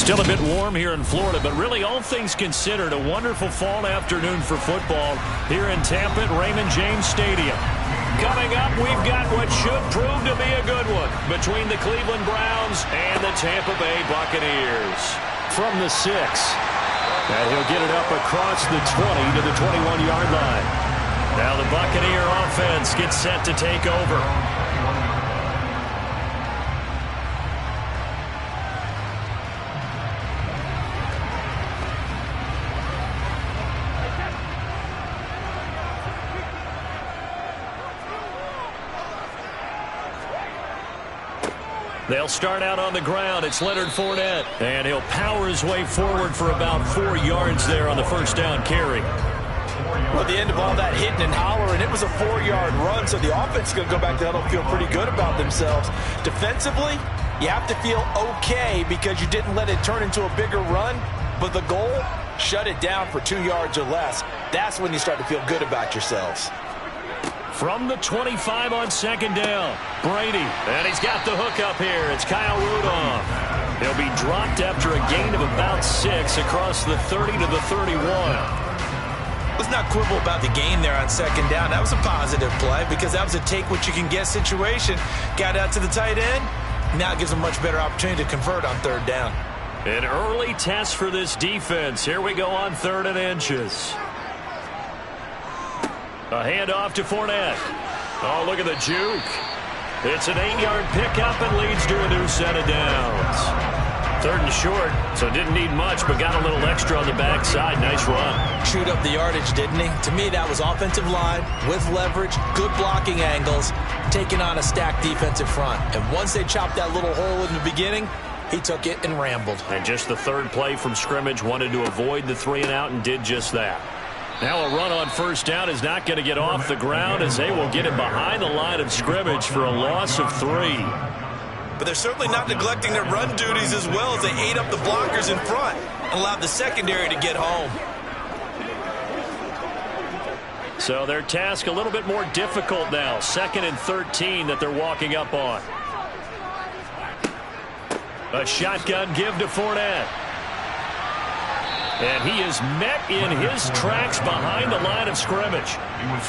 Still a bit warm here in Florida, but really all things considered, a wonderful fall afternoon for football here in Tampa at Raymond James Stadium. Coming up, we've got what should prove to be a good one between the Cleveland Browns and the Tampa Bay Buccaneers. From the 6, and he'll get it up across the 20 to the 21-yard line. Now the Buccaneer offense gets set to take over. They'll start out on the ground. It's Leonard Fournette. And he'll power his way forward for about 4 yards there on the first down carry. Well, at the end of all that hitting and hollering, it was a 4-yard run, so the offense is going to go back to huddle and feel pretty good about themselves. Defensively, you have to feel okay because you didn't let it turn into a bigger run, but the goal, shut it down for 2 yards or less. That's when you start to feel good about yourselves. From the 25 on second down, Brady. And he's got the hook up here. It's Kyle Rudolph. He'll be dropped after a gain of about 6 across the 30 to the 31. Let's not quibble about the gain there on second down. That was a positive play because that was a take-what-you-can-get situation. Got out to the tight end. Now it gives them a much better opportunity to convert on third down. An early test for this defense. Here we go on 3rd and inches. A handoff to Fournette. Oh, look at the juke. It's an 8-yard pickup and leads to a new set of downs. 3rd and short, so didn't need much, but got a little extra on the backside. Nice run. Chewed up the yardage, didn't he? To me, that was offensive line with leverage, good blocking angles, taking on a stacked defensive front. And once they chopped that little hole in the beginning, he took it and rambled. And just the 3rd play from scrimmage, wanted to avoid the 3-and-out and did just that. Now a run on first down is not going to get off the ground as they will get it behind the line of scrimmage for a loss of 3. But they're certainly not neglecting their run duties as well as they ate up the blockers in front and allowed the secondary to get home. So their task a little bit more difficult now. 2nd and 13 that they're walking up on. A shotgun give to Fournette. And he is met in his tracks behind the line of scrimmage.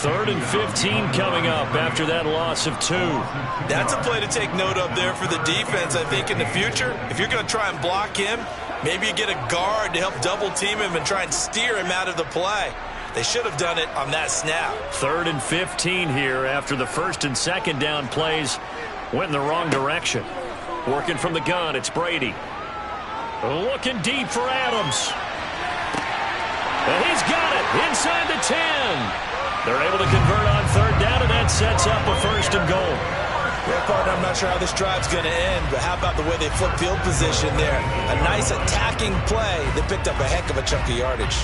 3rd and 15 coming up after that loss of 2. That's a play to take note of there for the defense, I think, in the future. If you're going to try and block him, maybe you get a guard to help double team him and try and steer him out of the play. They should have done it on that snap. 3rd and 15 here after the 1st and 2nd down plays went in the wrong direction. Working from the gun, it's Brady. Looking deep for Adams. And he's got it inside the 10. They're able to convert on 3rd down, and that sets up a 1st and goal. Well, partner, I'm not sure how this drive's going to end, but how about the way they flip field position there? A nice attacking play that picked up a heck of a chunk of yardage.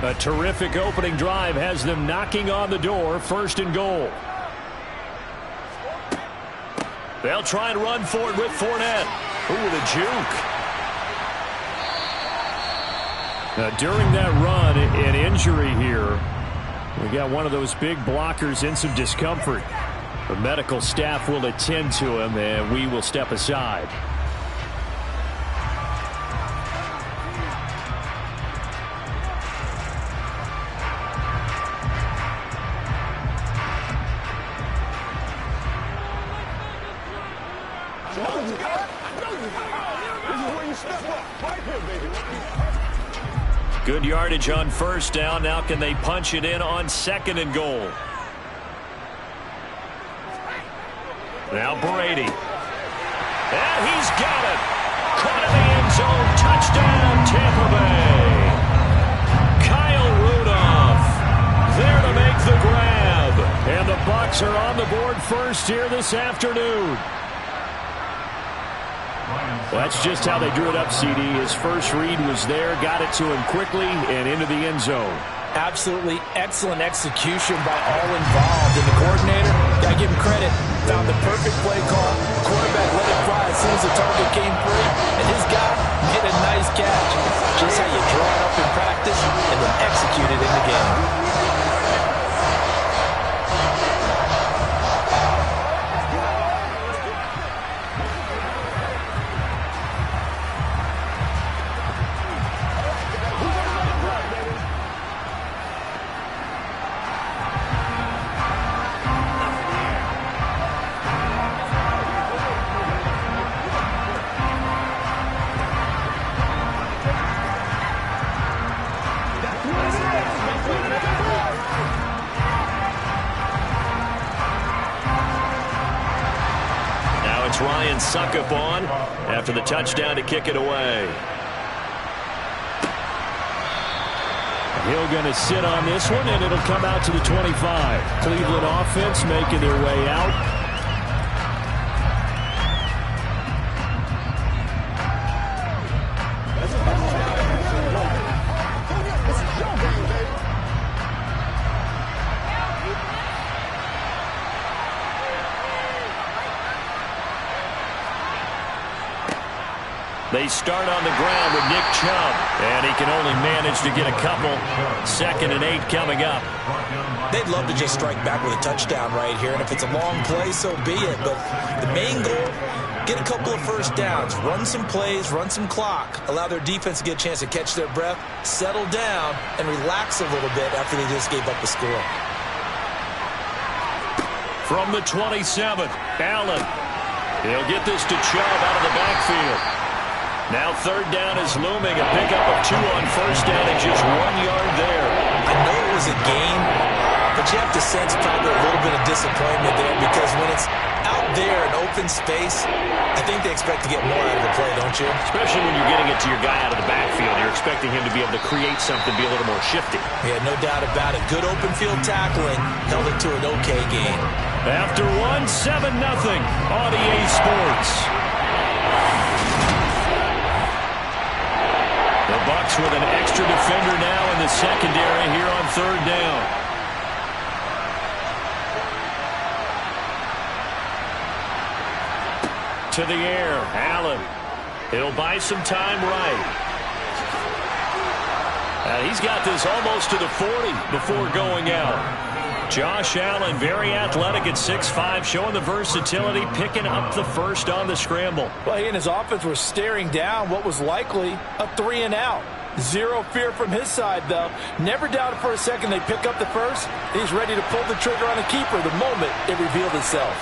A terrific opening drive has them knocking on the door. 1st and goal. They'll try and run for it with Fournette. Ooh, the juke. Now, during that run, an injury here. We got one of those big blockers in some discomfort. The medical staff will attend to him, and we will step aside. Good yardage on 1st down. Now can they punch it in on 2nd and goal? Now Brady. And he's got it. Caught in the end zone. Touchdown, Tampa Bay. Kyle Rudolph there to make the grab. And the Bucs are on the board first here this afternoon. Well, that's just how they drew it up, CD. His first read was there, got it to him quickly, and into the end zone. Absolutely excellent execution by all involved. And the coordinator, got to give him credit, found the perfect play call. The quarterback let it fly as soon as the target came free. And his guy made a nice catch. Just how you draw it up in practice and then execute it in the game. gets Ryan Suckup on after the touchdown to kick it away. Hill going to sit on this one, and it'll come out to the 25. Cleveland offense making their way out. They start on the ground with Nick Chubb, and he can only manage to get a couple. 2nd and 8 coming up. They'd love to just strike back with a touchdown right here, and if it's a long play, so be it. But the main goal, get a couple of first downs, run some plays, run some clock, allow their defense to get a chance to catch their breath, settle down, and relax a little bit after they just gave up the score. From the 27, Allen. He'll get this to Chubb out of the backfield. Now 3rd down is looming. A pickup of 2 on 1st down and just 1 yard there. I know it was a gain, but you have to sense probably a little bit of disappointment there because when it's out there in open space, I think they expect to get more out of the play, don't you? Especially when you're getting it to your guy out of the backfield. You're expecting him to be able to create something, be a little more shifty. Yeah, no doubt about it. Good open field tackling held it to an okay gain. After 1, 7-0 on EA Sports. The Bucs with an extra defender now in the secondary here on 3rd down. To the air, Allen. He'll buy some time right. He's got this almost to the 40 before going out. Josh Allen, very athletic at 6'5", showing the versatility, picking up the first on the scramble. Well, he and his offense were staring down what was likely a 3-and-out. Zero fear from his side, though. Never doubted for a second they'd pick up the first. He's ready to pull the trigger on a keeper the moment it revealed itself.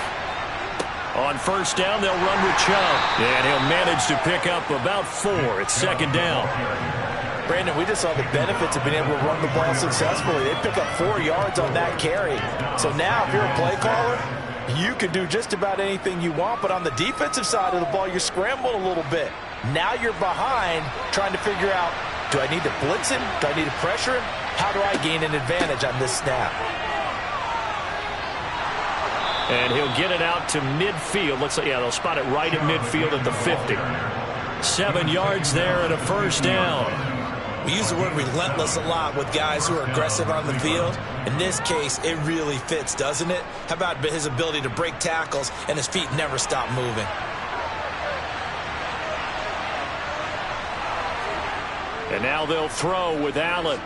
On 1st down, they'll run with Chubb, and he'll manage to pick up about 4 at 2nd down. Brandon, we just saw the benefits of being able to run the ball successfully. They pick up 4 yards on that carry. So now, if you're a play caller, you can do just about anything you want. But on the defensive side of the ball, you're scrambling a little bit. Now you're behind, trying to figure out, do I need to blitz him? Do I need to pressure him? How do I gain an advantage on this snap? And he'll get it out to midfield. Let's say, yeah, they'll spot it right at midfield at the 50. 7 yards there and a 1st down. We use the word relentless a lot with guys who are aggressive on the field. In this case, it really fits, doesn't it? How about his ability to break tackles and his feet never stop moving? And now they'll throw with Allen.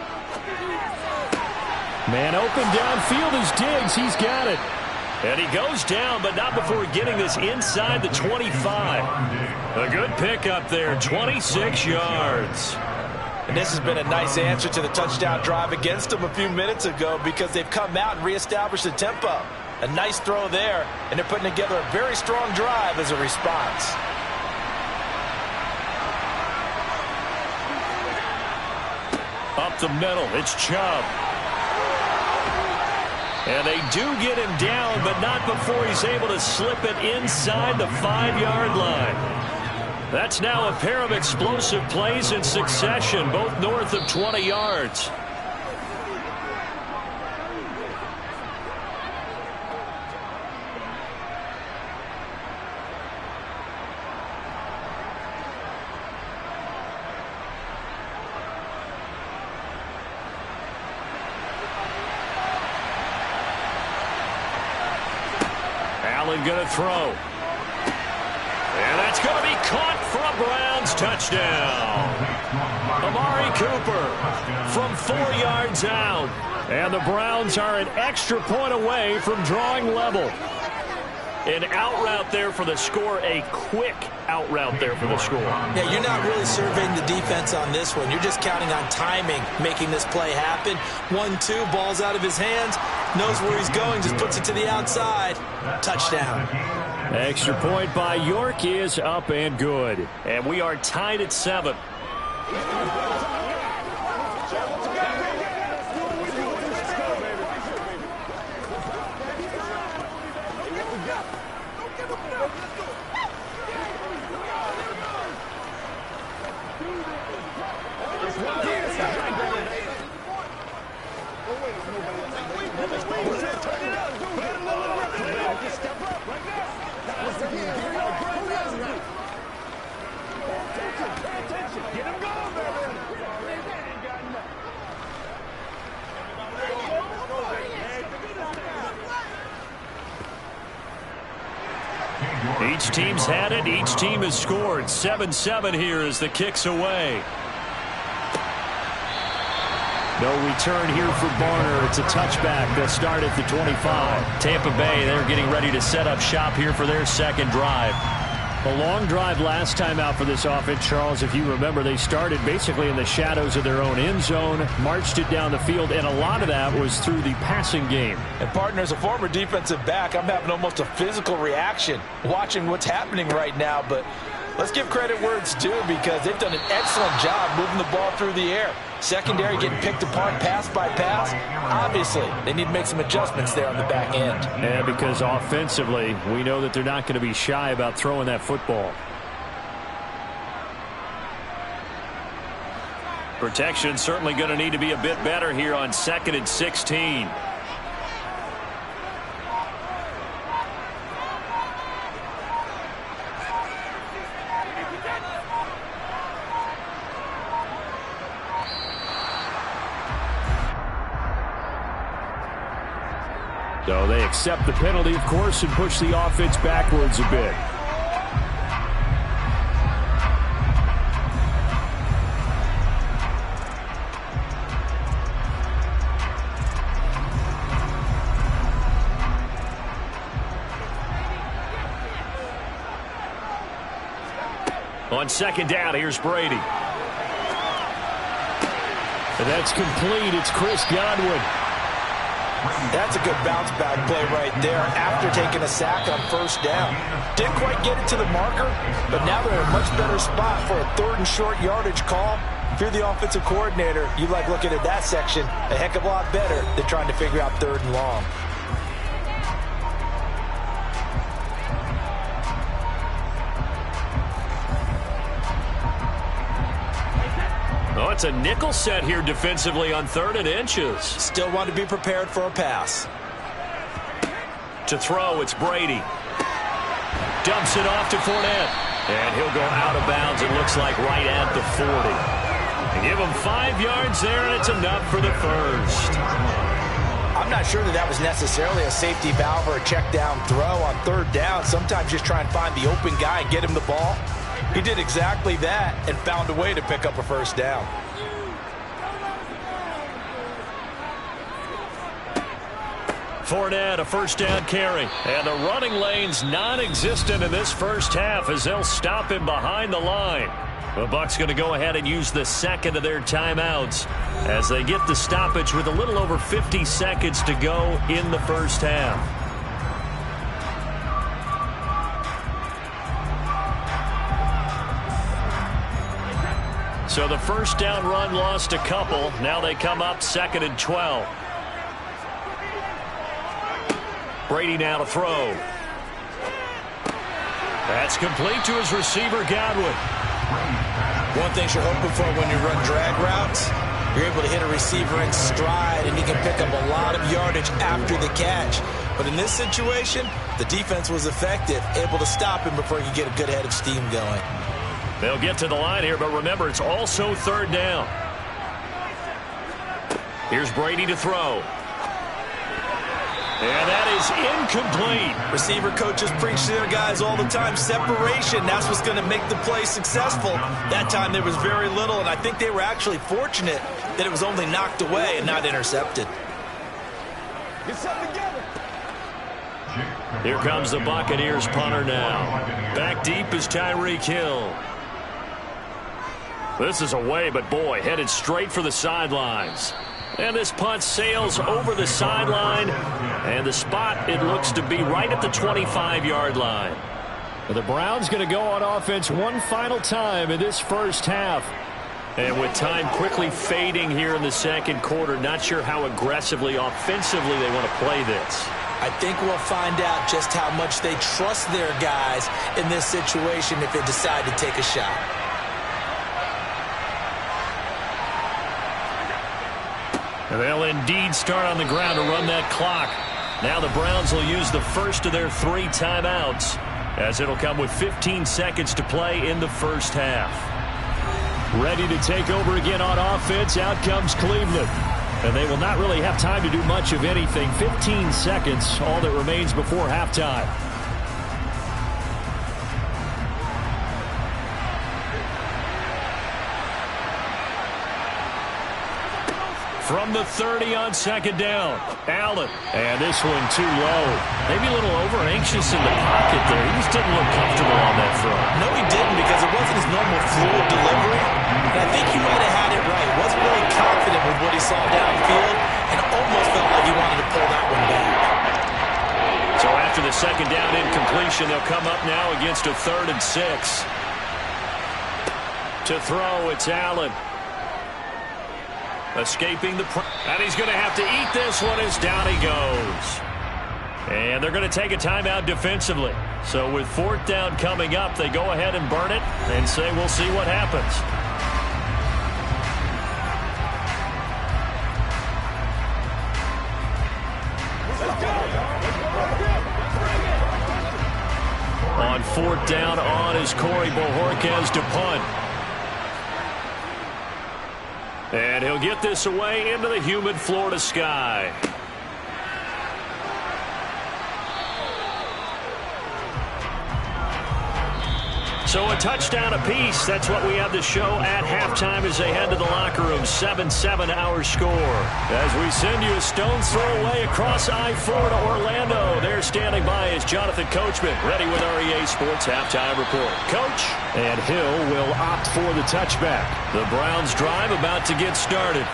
Man open downfield is Diggs. He's got it. And he goes down, but not before getting this inside the 25. A good pickup there, 26 yards. And this has been a nice answer to the touchdown drive against them a few minutes ago because they've come out and reestablished the tempo. A nice throw there, and they're putting together a very strong drive as a response. Up the middle, it's Chubb. And they do get him down, but not before he's able to slip it inside the 5-yard line. That's now a pair of explosive plays in succession, both north of 20 yards. Allen going to throw. And that's going to be caught for a Browns touchdown. Amari Cooper from 4 yards out. And the Browns are an extra point away from drawing level. An out route there for the score, a quick out route there for the score. Yeah, you're not really surveying the defense on this one. You're just counting on timing, making this play happen. 1-2, ball's out of his hands, knows where he's going, just puts it to the outside. Touchdown. Extra point by York is up and good. And we are tied at 7. Each team's had it. Each team has scored. 7-7 here as the kick's away. No return here for Barner. It's a touchback. They'll start at the 25. Tampa Bay, they're getting ready to set up shop here for their second drive. A long drive last time out for this offense, Charles. If you remember, they started basically in the shadows of their own end zone, marched it down the field, and a lot of that was through the passing game. And, partner, as a former defensive back, I'm having almost a physical reaction watching what's happening right now. But let's give credit where it's due because they've done an excellent job moving the ball through the air. Secondary getting picked apart pass by pass. Obviously, they need to make some adjustments there on the back end. And because offensively, we know that they're not going to be shy about throwing that football. Protection certainly going to need to be a bit better here on 2nd and 16. So they accept the penalty, of course, and push the offense backwards a bit. On 2nd down, here's Brady. And that's complete. It's Chris Godwin. That's a good bounce back play right there after taking a sack on 1st down. Didn't quite get it to the marker, but now they're in a much better spot for a 3rd and short yardage call. If you're the offensive coordinator, you like looking at that section a heck of a lot better than trying to figure out 3rd and long. Oh, it's a nickel set here defensively on 3rd and inches. Still want to be prepared for a pass. To throw, it's Brady. Dumps it off to Fournette. And he'll go out of bounds, it looks like right at the 40. They give him 5 yards there, and it's enough for the first. I'm not sure that was necessarily a safety valve or a check down throw on 3rd down. Sometimes just try and find the open guy and get him the ball. He did exactly that and found a way to pick up a 1st down. Fournette, a 1st down carry. And the running lane's non-existent in this 1st half as they'll stop him behind the line. The Bucs going to go ahead and use the 2nd of their timeouts as they get the stoppage with a little over 50 seconds to go in the 1st half. So the 1st down run lost a couple. Now they come up 2nd and 12. Brady now to throw. That's complete to his receiver, Godwin. One thing you're hoping for when you run drag routes, you're able to hit a receiver in stride, and he can pick up a lot of yardage after the catch. But in this situation, the defense was effective, able to stop him before he could get a good head of steam going. They'll get to the line here, but remember, it's also 3rd down. Here's Brady to throw. And that is incomplete. Receiver coaches preach to their guys all the time. Separation, that's what's going to make the play successful. That time there was very little, and I think they were actually fortunate that it was only knocked away and not intercepted. Get something together. Here comes the Buccaneers punter now. Back deep is Tyreek Hill. This is away, but boy, headed straight for the sidelines. And this punt sails over the sideline. And the spot, it looks to be right at the 25-yard line. The Browns going to go on offense one final time in this 1st half. And with time quickly fading here in the 2nd quarter, not sure how aggressively, offensively they want to play this. I think we'll find out just how much they trust their guys in this situation if they decide to take a shot. And they'll indeed start on the ground to run that clock. Now the Browns will use the first of their 3 timeouts, as it'll come with 15 seconds to play in the first half. Ready to take over again on offense. Out comes Cleveland. And they will not really have time to do much of anything. 15 seconds, all that remains before halftime. From the 30 on second down, Allen. And this one too low. Maybe a little over-anxious in the pocket there. He just didn't look comfortable on that front. No, he didn't, because it wasn't his normal fluid delivery. And I think he might have had it right. Wasn't really confident with what he saw downfield and almost felt like he wanted to pull that one back. So after the second down incompletion, they'll come up now against a 3rd and 6. To throw, it's Allen. Escaping the and he's going to have to eat this one as down he goes. And they're going to take a timeout defensively. So with 4th down coming up, they go ahead and burn it and say we'll see what happens. On 4th down, on is Corey Bojorquez to punt. And he'll get this away into the humid Florida sky. So a touchdown apiece. That's what we have to show at halftime as they head to the locker room. 7-7 our score. As we send you a stone's throw away across I-4 to Orlando. There standing by is Jonathan Coachman, ready with our EA Sports Halftime Report. Coach. And Hill will opt for the touchback. The Browns drive about to get started.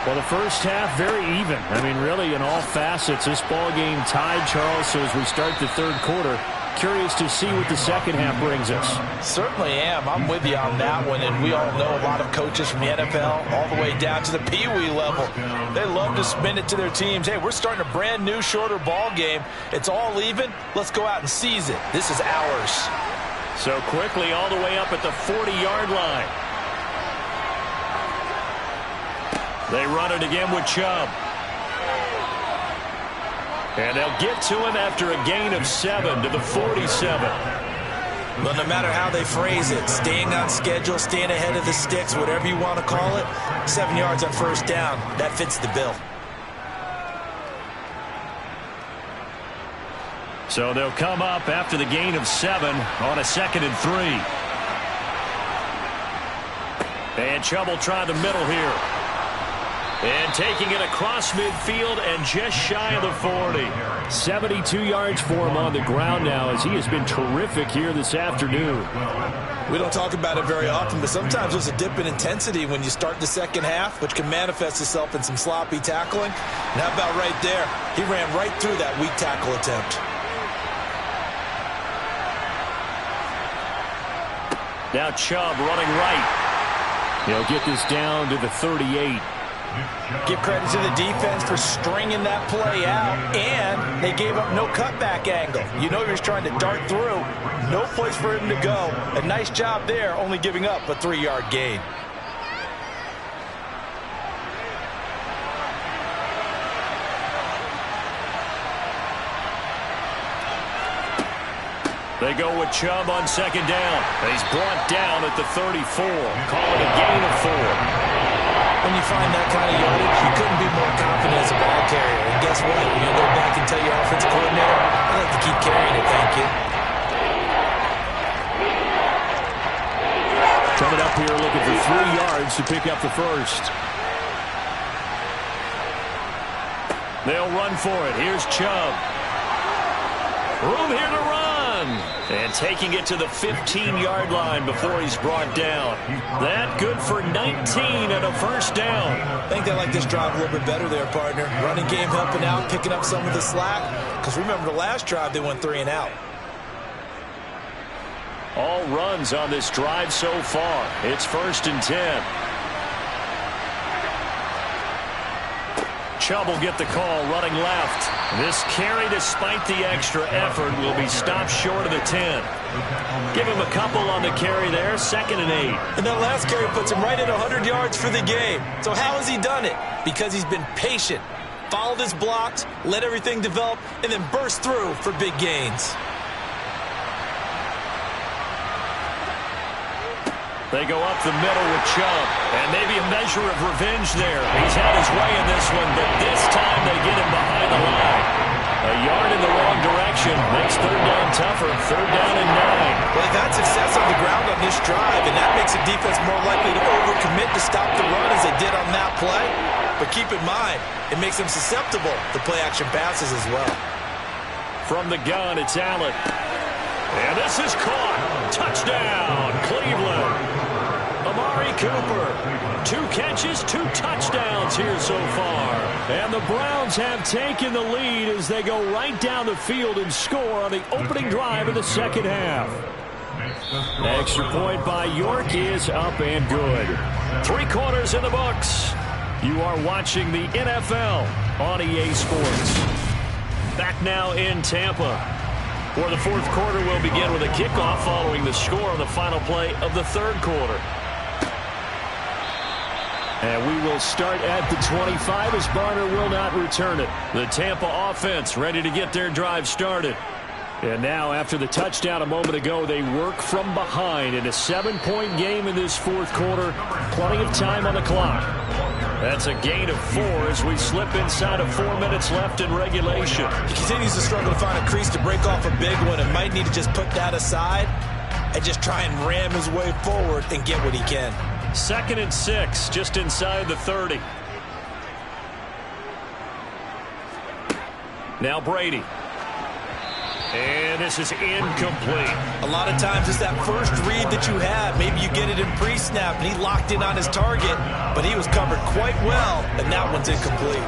Well, the first half, very even. I mean, really, in all facets, this ball game tied, Charles. So as we start the 3rd quarter, curious to see what the second half brings us. Certainly am. I'm with you on that one. And we all know a lot of coaches from the NFL all the way down to the Pee-wee level. They love to spin it to their teams. Hey, we're starting a brand new, shorter ball game. It's all even. Let's go out and seize it. This is ours. So quickly all the way up at the 40-yard line. They run it again with Chubb. And they'll get to him after a gain of 7 to the 47. But no matter how they phrase it, staying on schedule, staying ahead of the sticks, whatever you want to call it, 7 yards on 1st down, that fits the bill. So they'll come up after the gain of 7 on a 2nd and 3. And Chubb will try the middle here. And taking it across midfield and just shy of the 40. 72 yards for him on the ground now, as he has been terrific here this afternoon. We don't talk about it very often, but sometimes there's a dip in intensity when you start the second half, which can manifest itself in some sloppy tackling. And how about right there? He ran right through that weak tackle attempt. Now Chubb running right. He'll get this down to the 38. Give credit to the defense for stringing that play out, and they gave up no cutback angle. You know he was trying to dart through. No place for him to go. A nice job there, only giving up a 3-yard gain. They go with Chubb on 2nd down. He's brought down at the 34. Call it a gain of 4. When you find that kind of yardage, you couldn't be more confident as a ball carrier. And guess what? You're going to go back and tell your offensive coordinator, I'd like to keep carrying it, thank you. Coming up here looking for 3 yards to pick up the first. They'll run for it. Here's Chubb. Room here to run. And taking it to the 15-yard line before he's brought down. That good for 19 and a 1st down. I think they like this drive a little bit better there, partner. Running game helping out, picking up some of the slack. Because remember the last drive, they went 3 and out. All runs on this drive so far. It's 1st and 10. Chubb will get the call running left. This carry, despite the extra effort, will be stopped short of the 10. Give him a couple on the carry there, 2nd and 8. And that last carry puts him right at 100 yards for the game. So how has he done it? Because he's been patient, followed his blocks, let everything develop, and then burst through for big gains. They go up the middle with Chubb, and maybe a measure of revenge there. He's had his way in this one, but this time they get him behind the line. A yard in the wrong direction makes 3rd down tougher, 3rd down and 9. Well, they've had success on the ground on this drive, and that makes the defense more likely to overcommit to stop the run as they did on that play. But keep in mind, it makes them susceptible to play-action passes as well. From the gun, it's Allen. And this is caught. Touchdown, Cleveland. Amari Cooper. 2 catches, 2 touchdowns here so far. And the Browns have taken the lead as they go right down the field and score on the opening drive of the 2nd half. Extra point by York is up and good. 3 quarters in the books. You are watching the NFL on EA Sports. Back now in Tampa. For the 4th quarter, will begin with a kickoff following the score on the final play of the 3rd quarter. And we will start at the 25 as Barner will not return it. The Tampa offense ready to get their drive started. And now, after the touchdown a moment ago, they work from behind in a 7-point game in this 4th quarter. Plenty of time on the clock. That's a gain of 4 as we slip inside of 4 minutes left in regulation. He continues to struggle to find a crease to break off a big one and might need to just put that aside and just try and ram his way forward and get what he can. 2nd and 6, just inside the 30. Now Brady. And this is incomplete. A lot of times it's that first read that you have. Maybe you get it in pre-snap, and he locked in on his target, but he was covered quite well, and that one's incomplete.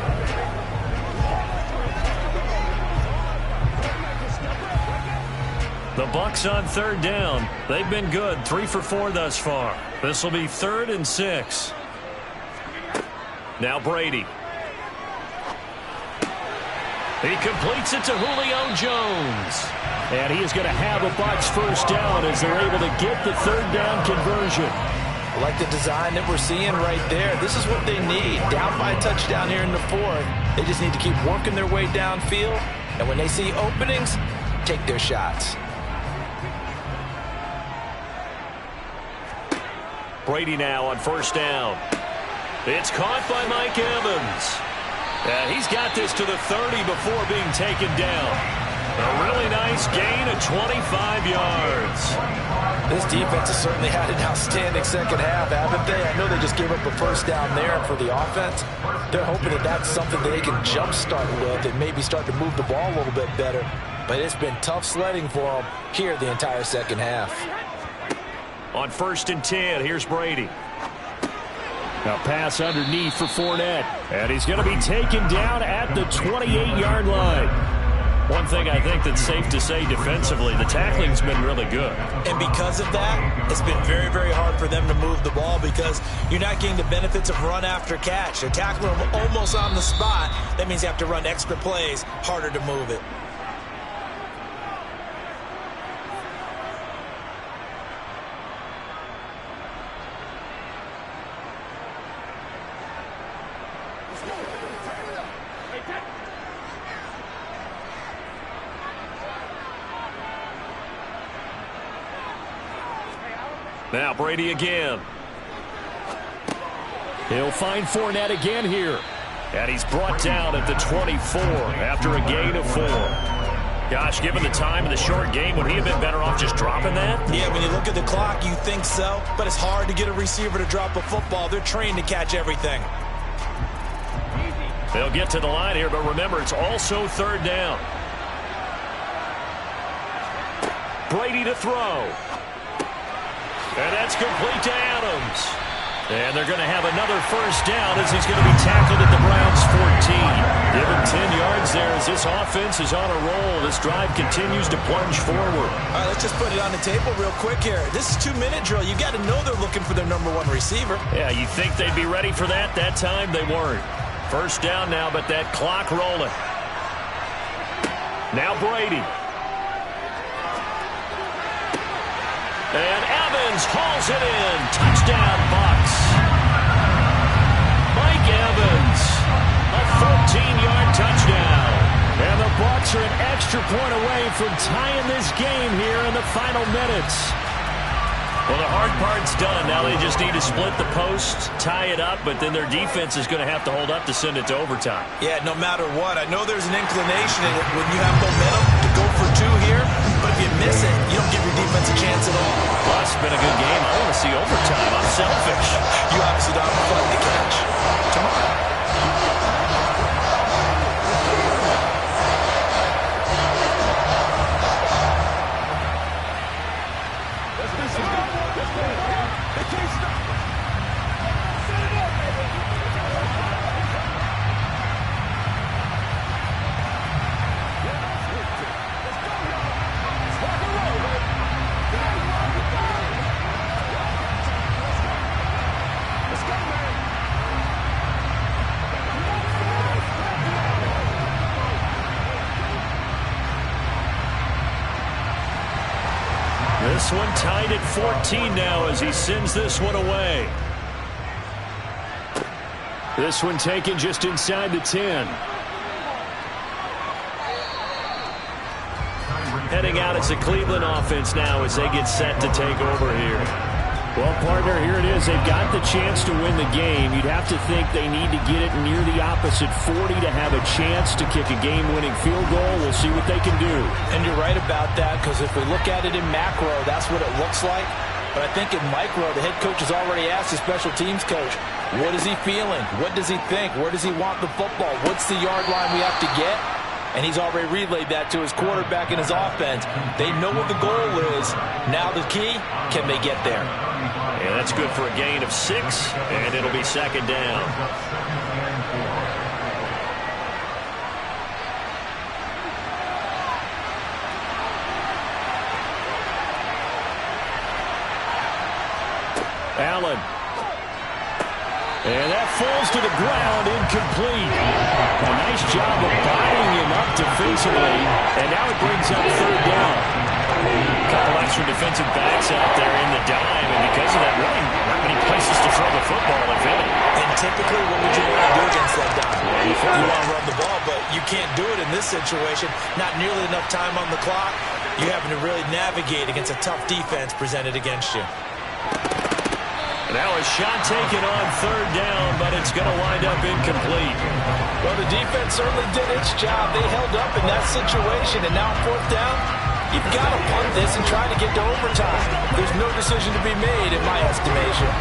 The Bucs on 3rd down. They've been good, 3 for 4 thus far. This will be 3rd and 6. Now Brady. He completes it to Julio Jones. And he is going to have a Bucs 1st down as they're able to get the 3rd down conversion. I like the design that we're seeing right there. This is what they need. Down by a touchdown here in the 4th. They just need to keep working their way downfield. And when they see openings, take their shots. Brady now on 1st down. It's caught by Mike Evans. He's got this to the 30 before being taken down. A really nice gain of 25 yards. This defense has certainly had an outstanding 2nd half, haven't they? I know they just gave up a 1st down there for the offense. They're hoping that that's something that they can jumpstart with and maybe start to move the ball a little bit better. But it's been tough sledding for them here the entire 2nd half. On 1st and 10, here's Brady. A pass underneath for Fournette. And he's going to be taken down at the 28-yard line. One thing I think that's safe to say defensively, the tackling's been really good. And because of that, it's been very, very hard for them to move the ball because you're not getting the benefits of run after catch. They're tackling them almost on the spot. That means you have to run extra plays, harder to move it. Now Brady again. He'll find Fournette again here. And he's brought down at the 24 after a gain of 4. Gosh, given the time in the short game, would he have been better off just dropping that? Yeah, when you look at the clock, you think so. But it's hard to get a receiver to drop a football. They're trained to catch everything. They'll get to the line here, but remember, it's also 3rd down. Brady to throw. And that's complete to Adams. And they're going to have another 1st down as he's going to be tackled at the Browns' 14. Give him 10 yards there as this offense is on a roll. This drive continues to plunge forward. All right, let's just put it on the table real quick here. This is 2-minute drill. You got to know they're looking for their #1 receiver. Yeah, you think they'd be ready for that? That time they weren't. First down now, but that clock rolling. Now Brady. And Evans hauls it in. Touchdown, Bucs. Mike Evans, a 14-yard touchdown. And the Bucs are an extra point away from tying this game here in the final minutes. Well, the hard part's done. Now they just need to split the post, tie it up, but then their defense is going to have to hold up to send it to overtime. Yeah, no matter what. I know there's an inclination in it when you have momentum to go for two here, but if you miss it, you don't give your defense a chance at all. Well, it's been a good game. I want to see overtime. I'm selfish. You obviously don't have fun to catch. Tomorrow. This one tied at 14 now as he sends this one away. This one taken just inside the 10. Heading out as the Cleveland offense now as they get set to take over here. Well, partner, here it is. They've got the chance to win the game. You'd have to think they need to get it near the opposite 40 to have a chance to kick a game-winning field goal. We'll see what they can do. And you're right about that, because if we look at it in macro, that's what it looks like. But I think in micro, the head coach has already asked the special teams coach, what is he feeling? What does he think? Where does he want the football? What's the yard line we have to get? And he's already relayed that to his quarterback and his offense. They know what the goal is. Now the key, can they get there? And that's good for a gain of 6, and it'll be second down. Allen. And that falls to the ground, incomplete. A nice job of buying him up defensively, and now it brings up third down. A couple extra defensive backs out there in the dime, and because of that, really not many places to throw the football, if any. And typically, what would you want to do against that dime? You want to run the ball, but you can't do it in this situation. Not nearly enough time on the clock. You're having to really navigate against a tough defense presented against you. Now a shot taken on third down, but it's going to wind up incomplete. Well, the defense certainly did its job. They held up in that situation, and now fourth down, you've got to punt this and try to get to overtime. There's no decision to be made, in my estimation.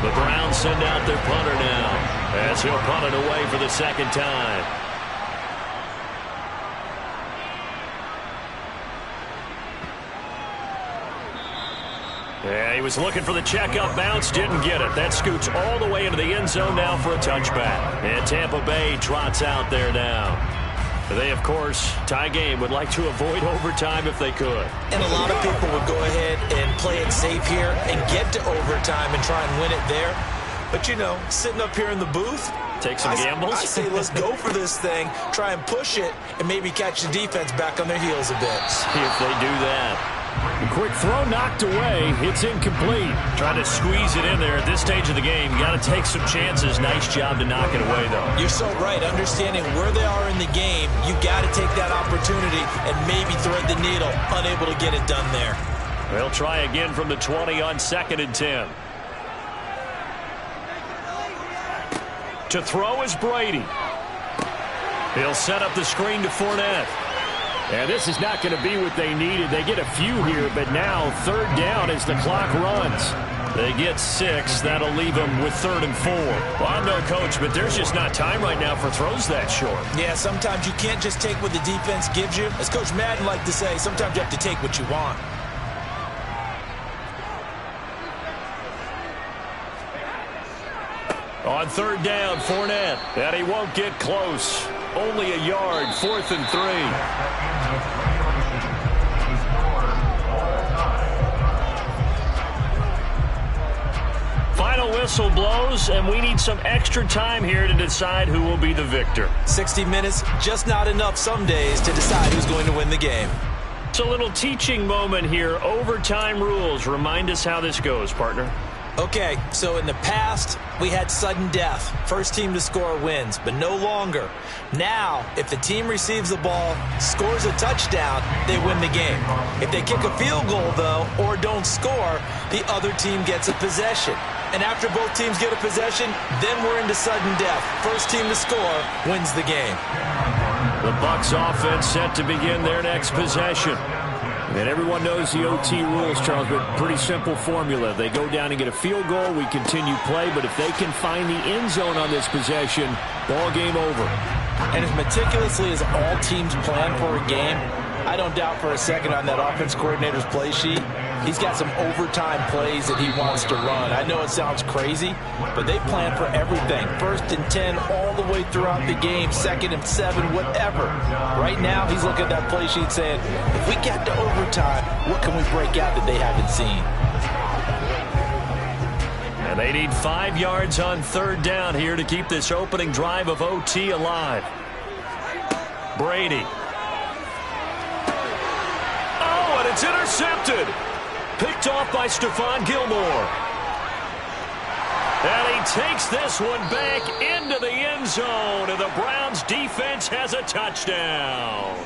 The Browns send out their punter now, as he'll punt it away for the second time. Yeah, he was looking for the checkup bounce, didn't get it. That scoots all the way into the end zone now for a touchback. And Tampa Bay trots out there now. They, of course, tie game, would like to avoid overtime if they could. And a lot of people would go ahead and play it safe here and get to overtime and try and win it there. But, you know, sitting up here in the booth, take some gambles. I say let's go for this thing, try and push it, and maybe catch the defense back on their heels a bit. See if they do that. A quick throw knocked away. It's incomplete. Trying to squeeze it in there at this stage of the game. Got to take some chances. Nice job to knock it away, though. You're so right. Understanding where they are in the game, you got to take that opportunity and maybe thread the needle. Unable to get it done there. They'll try again from the 20 on 2nd and 10. To throw is Brady. He'll set up the screen to Fournette. And this is not going to be what they needed. They get a few here, but now third down as the clock runs. They get 6. That'll leave them with 3rd and 4. Well, I'm no coach, but there's just not time right now for throws that short. Yeah, sometimes you can't just take what the defense gives you. As Coach Madden liked to say, sometimes you have to take what you want. On third down, Fournette. And he won't get close. Only a yard, 4th and 3. Final whistle blows, and we need some extra time here to decide who will be the victor. 60 minutes, just not enough some days to decide who's going to win the game. It's a little teaching moment here. Overtime rules. Remind us how this goes, partner. Okay, so in the past, we had sudden death. First team to score wins, but no longer. Now, if the team receives the ball, scores a touchdown, they win the game. If they kick a field goal, though, or don't score, the other team gets a possession. And after both teams get a possession, then we're into sudden death. First team to score wins the game. The Bucs offense set to begin their next possession. And everyone knows the OT rules, Charles, but pretty simple formula. They go down and get a field goal, we continue play, but if they can find the end zone on this possession, ball game over. And as meticulously as all teams plan for a game, I don't doubt for a second on that offense coordinator's play sheet, he's got some overtime plays that he wants to run. I know it sounds crazy, but they plan for everything. 1st and 10 all the way throughout the game, 2nd and 7, whatever. Right now, he's looking at that play sheet saying, if we get to overtime, what can we break out that they haven't seen? And they need 5 yards on 3rd down here to keep this opening drive of OT alive. Brady. Oh, and it's intercepted. Picked off by Stephon Gilmore. And he takes this one back into the end zone, and the Browns defense has a touchdown.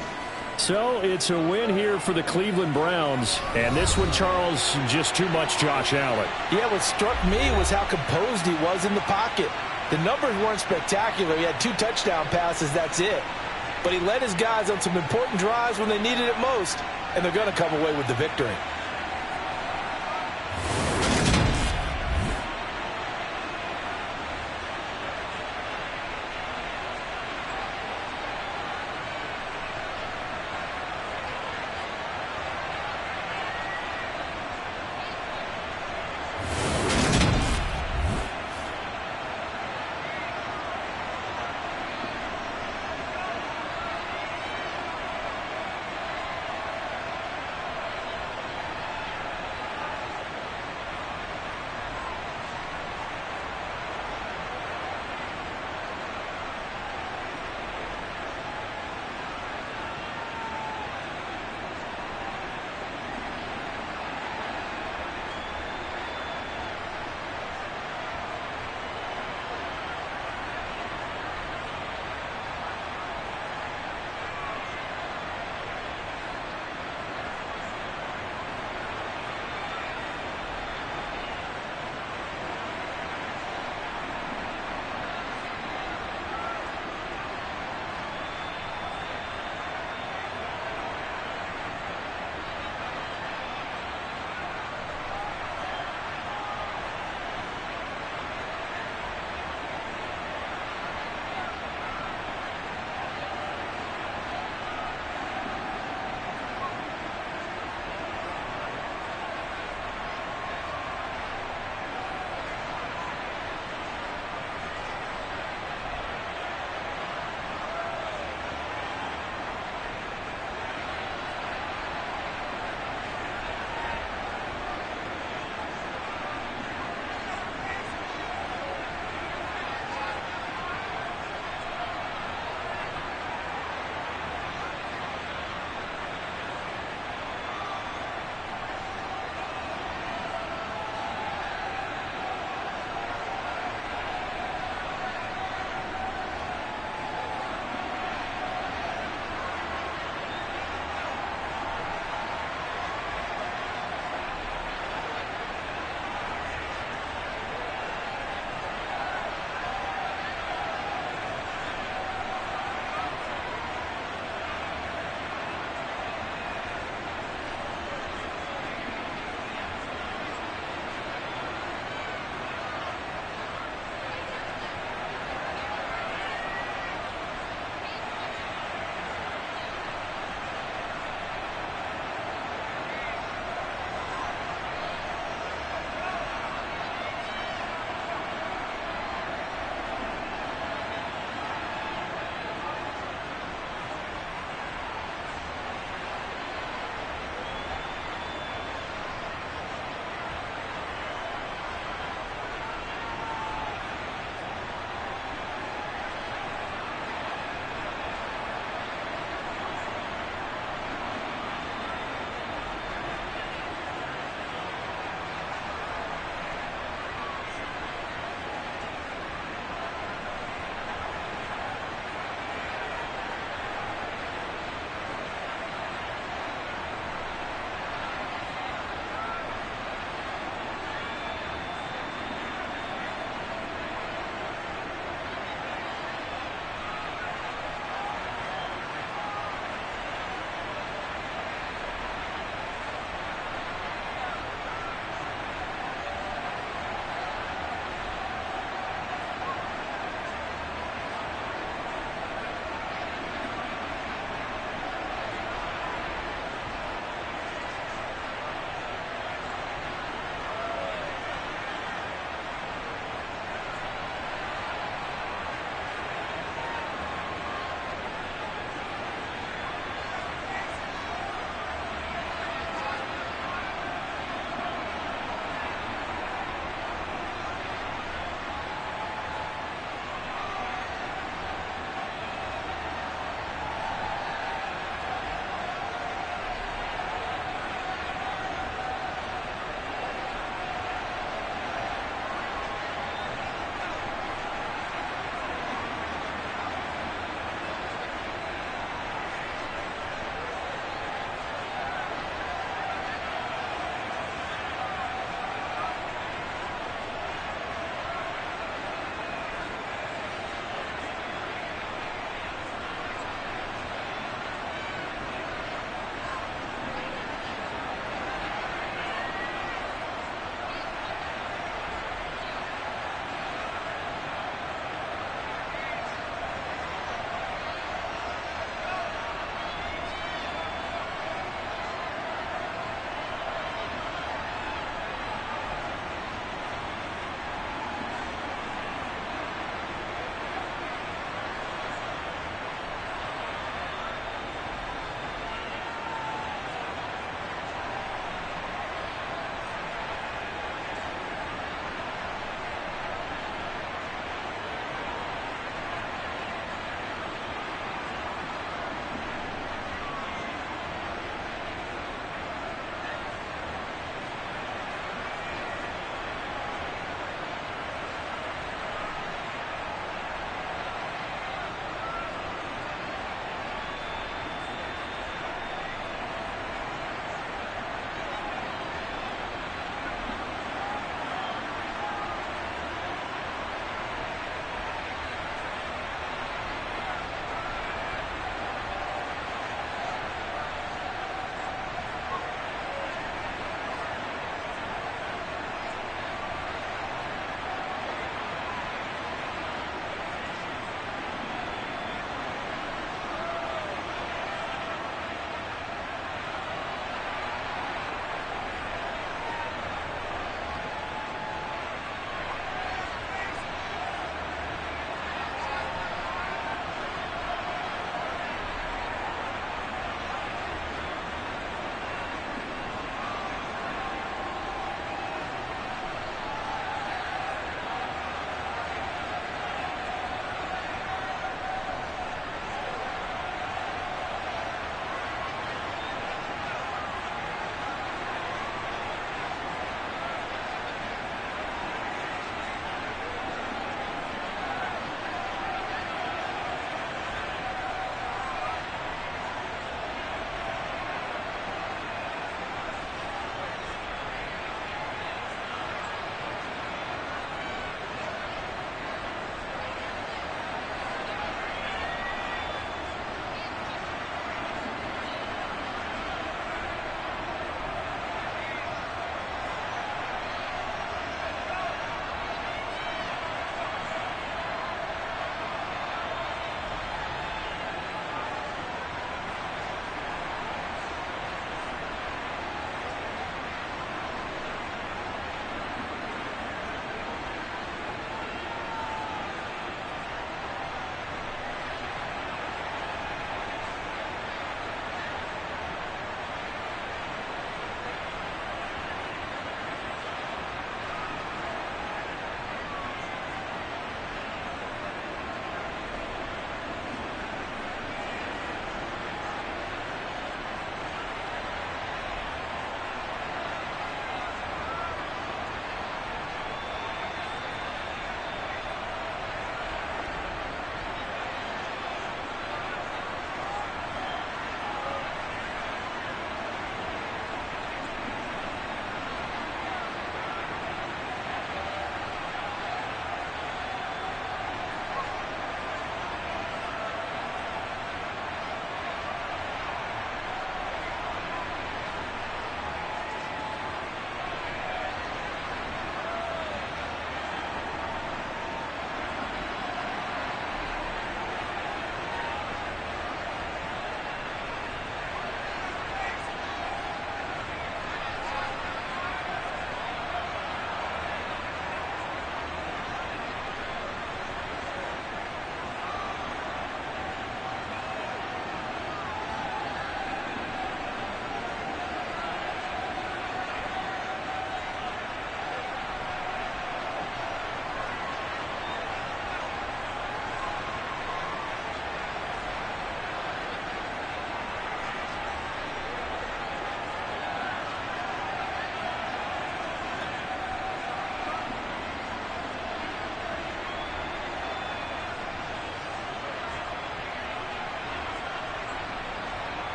So it's a win here for the Cleveland Browns. And this one, Charles, just too much Josh Allen. Yeah, what struck me was how composed he was in the pocket. The numbers weren't spectacular. He had 2 touchdown passes, that's it. But he led his guys on some important drives when they needed it most, and they're going to come away with the victory.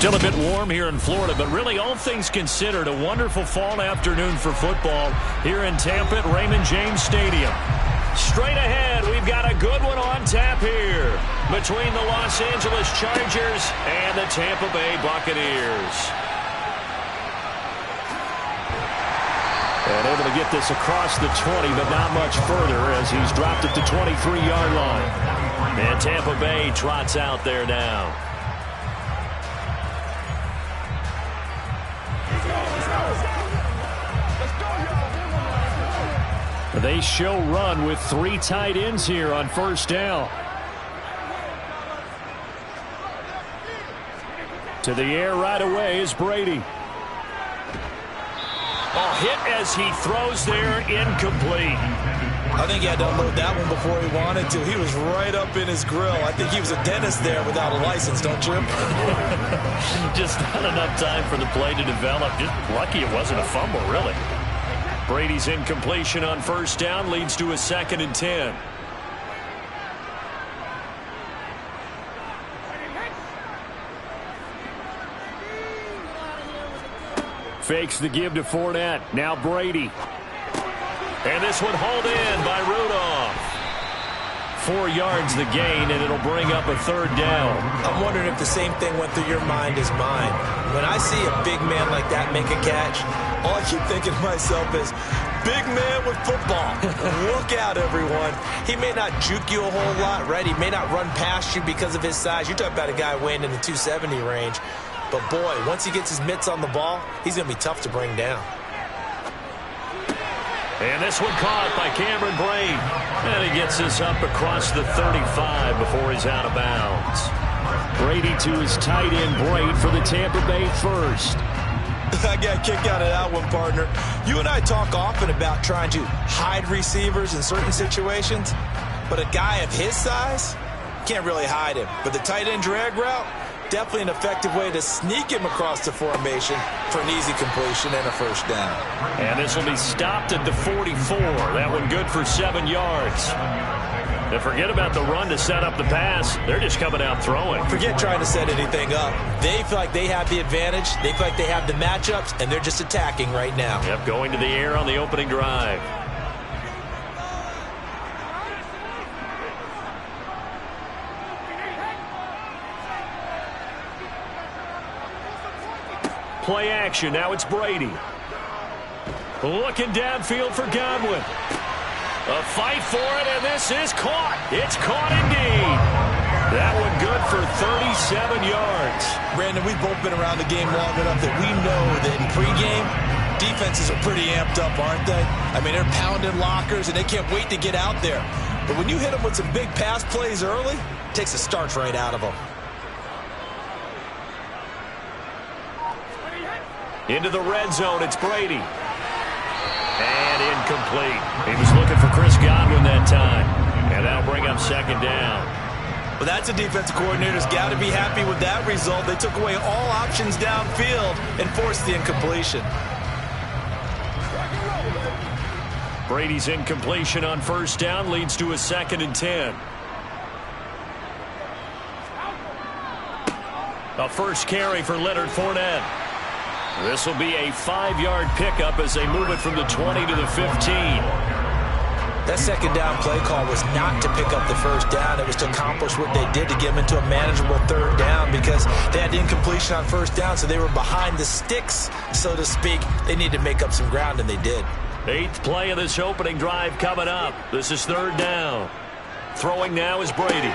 Still a bit warm here in Florida, but really all things considered, a wonderful fall afternoon for football here in Tampa at Raymond James Stadium. Straight ahead, we've got a good one on tap here between the Los Angeles Chargers and the Tampa Bay Buccaneers. And able to get this across the 20, but not much further as he's dropped it to 23-yard line. And Tampa Bay trots out there now. They show run with 3 tight ends here on first down. To the air right away is Brady. Oh, hit as he throws there, incomplete. I think he had to unload that one before he wanted to. He was right up in his grill. I think he was a dentist there without a license, don't you? Just not enough time for the play to develop. Just lucky it wasn't a fumble, really. Brady's incompletion on first down leads to a 2nd and 10. Fakes the give to Fournette. Now Brady. And this one hauled in by Rudolph. 4 yards the gain, and it'll bring up a 3rd down. I'm wondering if the same thing went through your mind as mine. When I see a big man like that make a catch, all I keep thinking to myself is, big man with football. Look out, everyone. He may not juke you a whole lot, right? He may not run past you because of his size. You're talking about a guy weighing in the 270 range. But, boy, once he gets his mitts on the ball, he's going to be tough to bring down. And this one caught by Cameron Brate. And he gets this up across the 35 before he's out of bounds. Brady to his tight end Brate for the Tampa Bay first. I got a kick out of that one, partner. You and I talk often about trying to hide receivers in certain situations, but a guy of his size can't really hide him. But the tight end drag route, definitely an effective way to sneak him across the formation for an easy completion and a 1st down. And this will be stopped at the 44. That one good for 7 yards. And forget about the run to set up the pass. They're just coming out throwing. Forget trying to set anything up. They feel like they have the advantage. They feel like they have the matchups, and they're just attacking right now. Yep, going to the air on the opening drive. Play action. Now it's Brady. Looking downfield for Godwin. A fight for it, and this is caught. It's caught indeed. That one good for 37 yards. Brandon, we've both been around the game long enough that we know that in pregame, defenses are pretty amped up, aren't they? I mean, they're pounding lockers, and they can't wait to get out there. But when you hit them with some big pass plays early, it takes the starch right out of them. Into the red zone, it's Brady. And incomplete. He was looking for Chris Godwin that time. And that'll bring up 2nd down. Well, that's a defensive coordinator's got to be happy with that result. They took away all options downfield and forced the incompletion. Brady's incompletion on 1st down leads to a 2nd and 10. A first carry for Leonard Fournette. This will be a 5-yard pickup as they move it from the 20 to the 15. That 2nd down play call was not to pick up the 1st down. It was to accomplish what they did to get them into a manageable 3rd down because they had incompletion on 1st down, so they were behind the sticks, so to speak. They needed to make up some ground, and they did. 8th play of this opening drive coming up. This is 3rd down. Throwing now is Brady.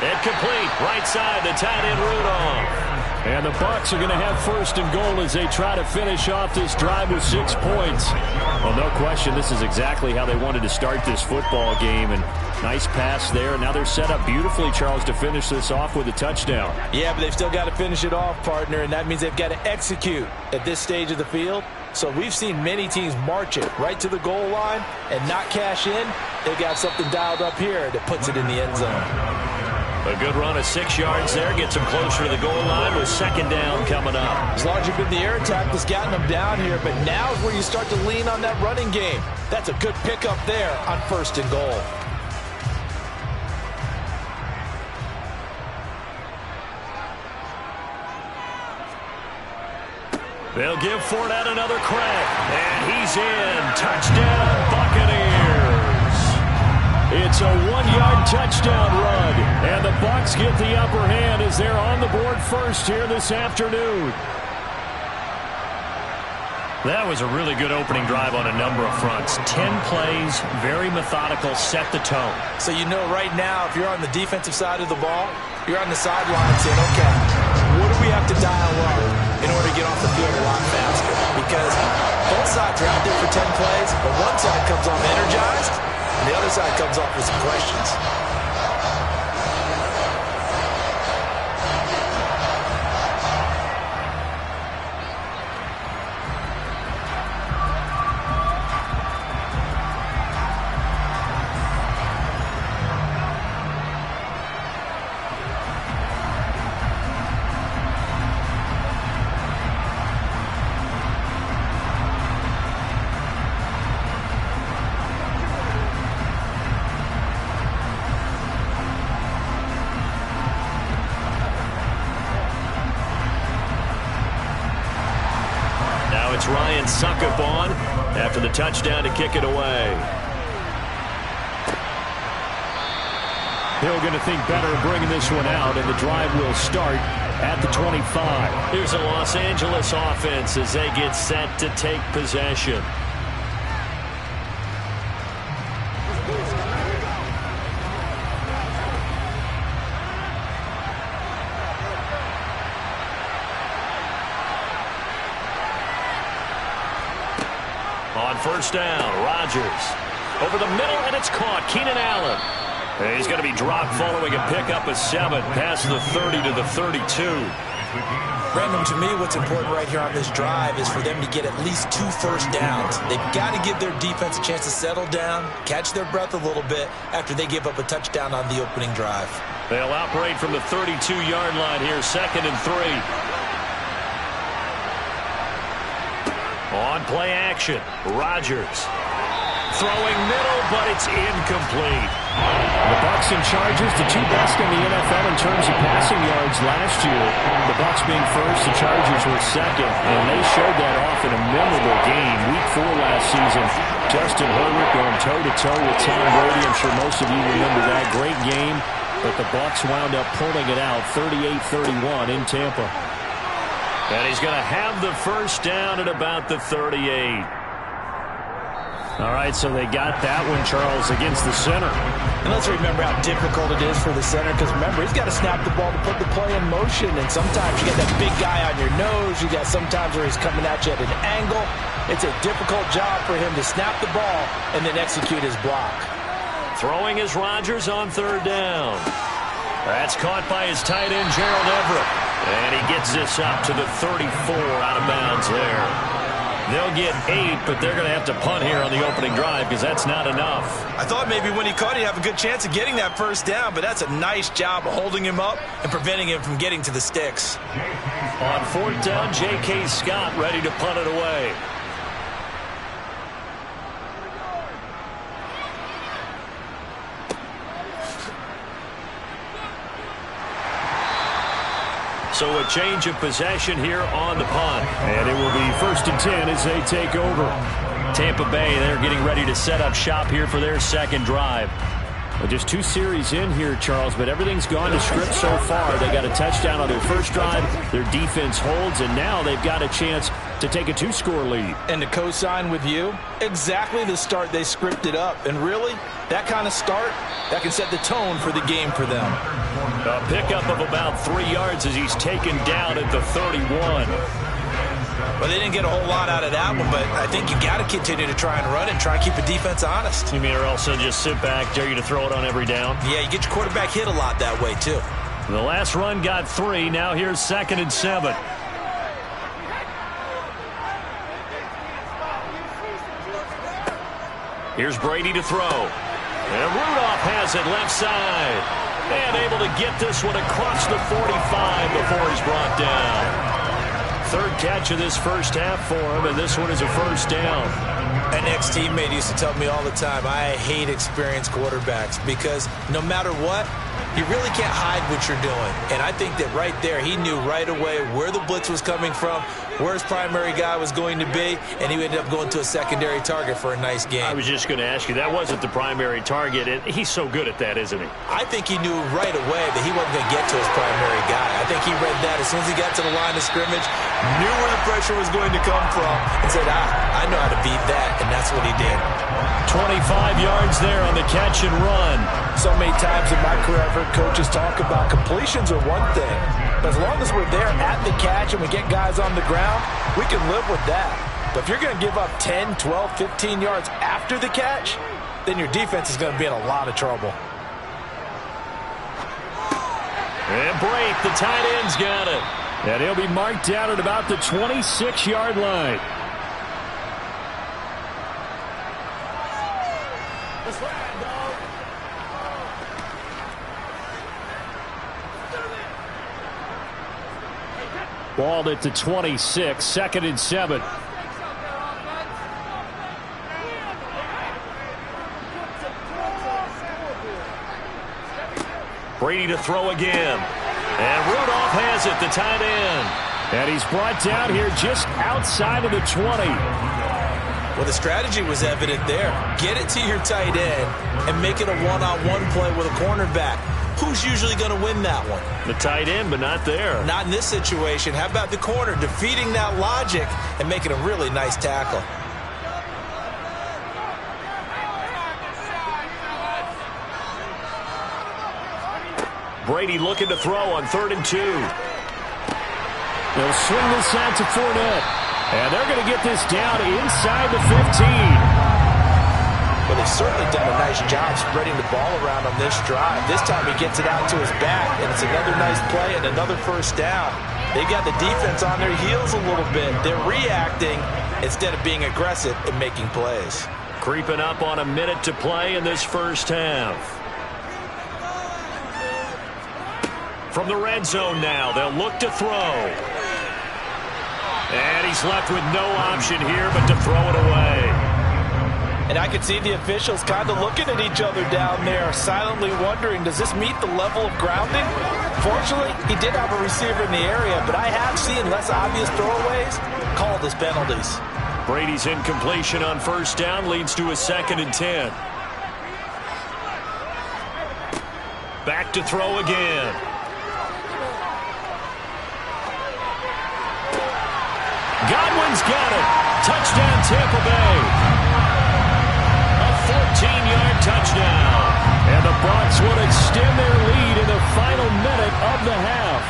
Incomplete. Right side to tight end Rudolph. And the Bucs are going to have 1st and goal as they try to finish off this drive with 6 points. Well, no question, this is exactly how they wanted to start this football game. And nice pass there. Now they're set up beautifully, Charles, to finish this off with a touchdown. Yeah, but they've still got to finish it off, partner, and that means they've got to execute at this stage of the field. So we've seen many teams march it right to the goal line and not cash in. They've got something dialed up here that puts it in the end zone. A good run of 6 yards there. Gets them closer to the goal line with 2nd down coming up. As large as been the air attack that's gotten them down here, but now is where you start to lean on that running game. That's a good pickup there on 1st and goal. They'll give Fournette another crack. And he's in. Touchdown, Buccaneers. It's a 1-yard touchdown run. And the Bucs get the upper hand as they're on the board first here this afternoon. That was a really good opening drive on a number of fronts. 10 plays, very methodical, set the tone. So you know right now, if you're on the defensive side of the ball, you're on the sideline saying, okay, what do we have to dial up in order to get off the field a lot faster? Because both sides are out there for 10 plays, but one side comes off energized, and the other side comes off with some questions. It's Ryan Suckup on after the touchdown to kick it away. Hill going to think better of bringing this one out, and the drive will start at the 25. Here's a Los Angeles offense as they get set to take possession. On first down, Rodgers. Over the middle, and it's caught. Keenan Allen. And he's going to be dropped following a pickup of 7 past the 30 to the 32. Brandon, to me, what's important right here on this drive is for them to get at least 2 first downs. They've got to give their defense a chance to settle down, catch their breath a little bit after they give up a touchdown on the opening drive. They'll operate from the 32-yard line here, 2nd and 3. On play action, Rodgers. Throwing middle, but it's incomplete. The Bucs and Chargers, the 2 best in the NFL in terms of passing yards last year. The Bucs being first, the Chargers were second, and they showed that off in a memorable game. Week 4 last season, Justin Herbert going toe-to-toe with Tom Brady. I'm sure most of you remember that great game, but the Bucs wound up pulling it out 38-31 in Tampa. And he's going to have the first down at about the 38. All right, so they got that one, Charles, against the center. And let's remember how difficult it is for the center, because remember, he's got to snap the ball to put the play in motion, and sometimes you get that big guy on your nose. You got sometimes where he's coming at you at an angle. It's a difficult job for him to snap the ball and then execute his block. Throwing is Rodgers on 3rd down. That's caught by his tight end, Gerald Everett. And he gets this up to the 34 out of bounds there. They'll get 8, but they're going to have to punt here on the opening drive because that's not enough. I thought maybe when he caught it, he'd have a good chance of getting that first down, but that's a nice job of holding him up and preventing him from getting to the sticks. On 4th down, J.K. Scott ready to punt it away. So a change of possession here on the punt. And it will be 1st and 10 as they take over. Tampa Bay, they're getting ready to set up shop here for their 2nd drive. Well, just 2 series in here, Charles, but everything's gone to script so far. They got a touchdown on their first drive. Their defense holds, and now they've got a chance to take a 2-score lead. And to co-sign with you, exactly the start they scripted up. And really, that kind of start, that can set the tone for the game for them. A pickup of about 3 yards as he's taken down at the 31. Well, they didn't get a whole lot out of that one, but I think you got to continue to try and run and try and keep the defense honest. You mean or else just sit back, dare you to throw it on every down? Yeah, you get your quarterback hit a lot that way, too. The last run got 3. Now here's 2nd and 7. Here's Brady to throw. And Rudolph has it left side. And able to get this one across the 45 before he's brought down. 3rd catch of this first half for him, and this one is a first down. An ex-teammate used to tell me all the time, I hate experienced quarterbacks because no matter what, you really can't hide what you're doing. And I think that right there, he knew right away where the blitz was coming from, where his primary guy was going to be, and he ended up going to a secondary target for a nice game. I was just going to ask you, that wasn't the primary target, and he's so good at that, isn't he? I think he knew right away that he wasn't going to get to his primary guy. I think he read that as soon as he got to the line of scrimmage, knew where the pressure was going to come from, and said, I know how to beat that, and that's what he did. 25 yards there on the catch and run. So many times in my career, I've heard coaches talk about completions are one thing, but as long as we're there at the catch and we get guys on the ground, we can live with that. But if you're going to give up 10, 12, 15 yards after the catch, then your defense is going to be in a lot of trouble. And break, the tight end's got it. And he'll be marked down at about the 26-yard line. Balled at the 26, 2nd and 7. Brady to throw again. And Rudolph has it, the tight end. And he's brought down here just outside of the 20. Well, the strategy was evident there. Get it to your tight end and make it a one-on-one play with a cornerback. Who's usually going to win that one? The tight end, but not there. Not in this situation. How about the corner defeating that logic and making a really nice tackle? Brady looking to throw on 3rd and 2. They'll swing this out to Fournette. And they're going to get this down inside the 15. Well, they've certainly done a nice job spreading the ball around on this drive. This time he gets it out to his back, and it's another nice play and another first down. They've got the defense on their heels a little bit. They're reacting instead of being aggressive and making plays. Creeping up on a minute to play in this first half. From the red zone now, they'll look to throw. And he's left with no option here but to throw it away. And I could see the officials kind of looking at each other down there, silently wondering, does this meet the level of grounding? Fortunately, he did have a receiver in the area, but I have seen less obvious throwaways called as penalties. Brady's incompletion on 1st down leads to a 2nd and 10. Back to throw again. Godwin's got it. Touchdown, Tampa Bay. 14-yard touchdown. And the Bucs will extend their lead in the final minute of the half.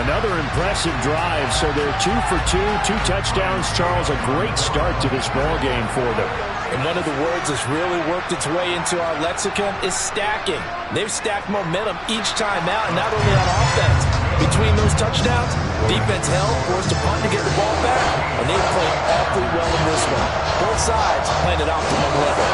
Another impressive drive, so they're 2 for 2, 2 touchdowns. Charles, a great start to this ball game for them. And one of the words that's really worked its way into our lexicon is stacking. They've stacked momentum each time out, and not only on offense. Between those touchdowns, defense held, forced a punt to get the ball back, and they played awfully well in this one. Both sides playing at optimum level.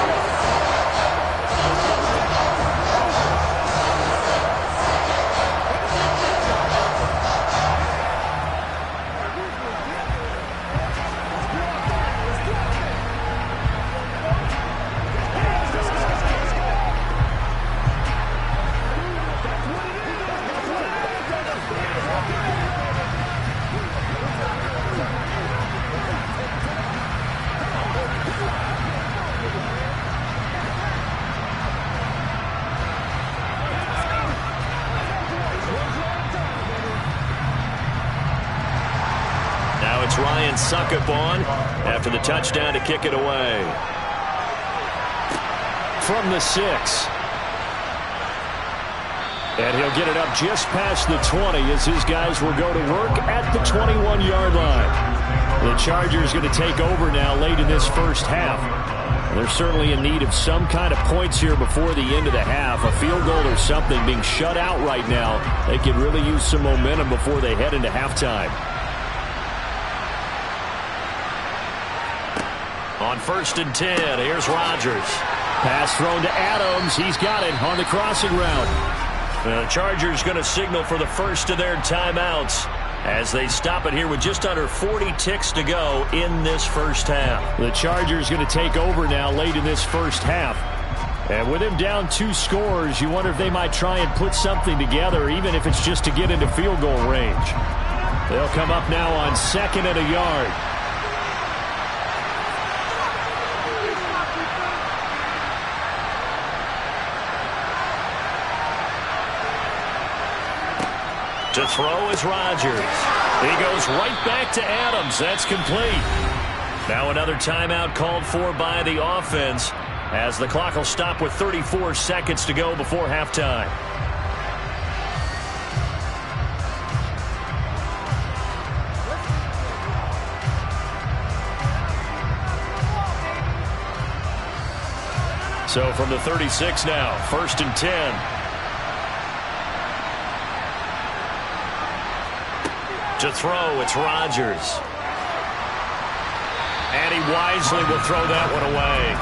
Suck up on after the touchdown to kick it away. From the 6. And he'll get it up just past the 20 as his guys will go to work at the 21-yard line. The Chargers going to take over now late in this first half. They're certainly in need of some kind of points here before the end of the half. A field goal or something, being shut out right now. They could really use some momentum before they head into halftime. On 1st and 10, here's Rodgers. Pass thrown to Adams. He's got it on the crossing route. The Chargers going to signal for the first of their timeouts as they stop it here with just under 40 ticks to go in this first half. The Chargers going to take over now late in this first half. And with him down 2 scores, you wonder if they might try and put something together, even if it's just to get into field goal range. They'll come up now on 2nd and a yard. To throw is Rodgers. He goes right back to Adams. That's complete. Now another timeout called for by the offense, as the clock will stop with 34 seconds to go before halftime. So from the 36 now, 1st and 10. To throw, it's Rodgers. And he wisely will throw that one away.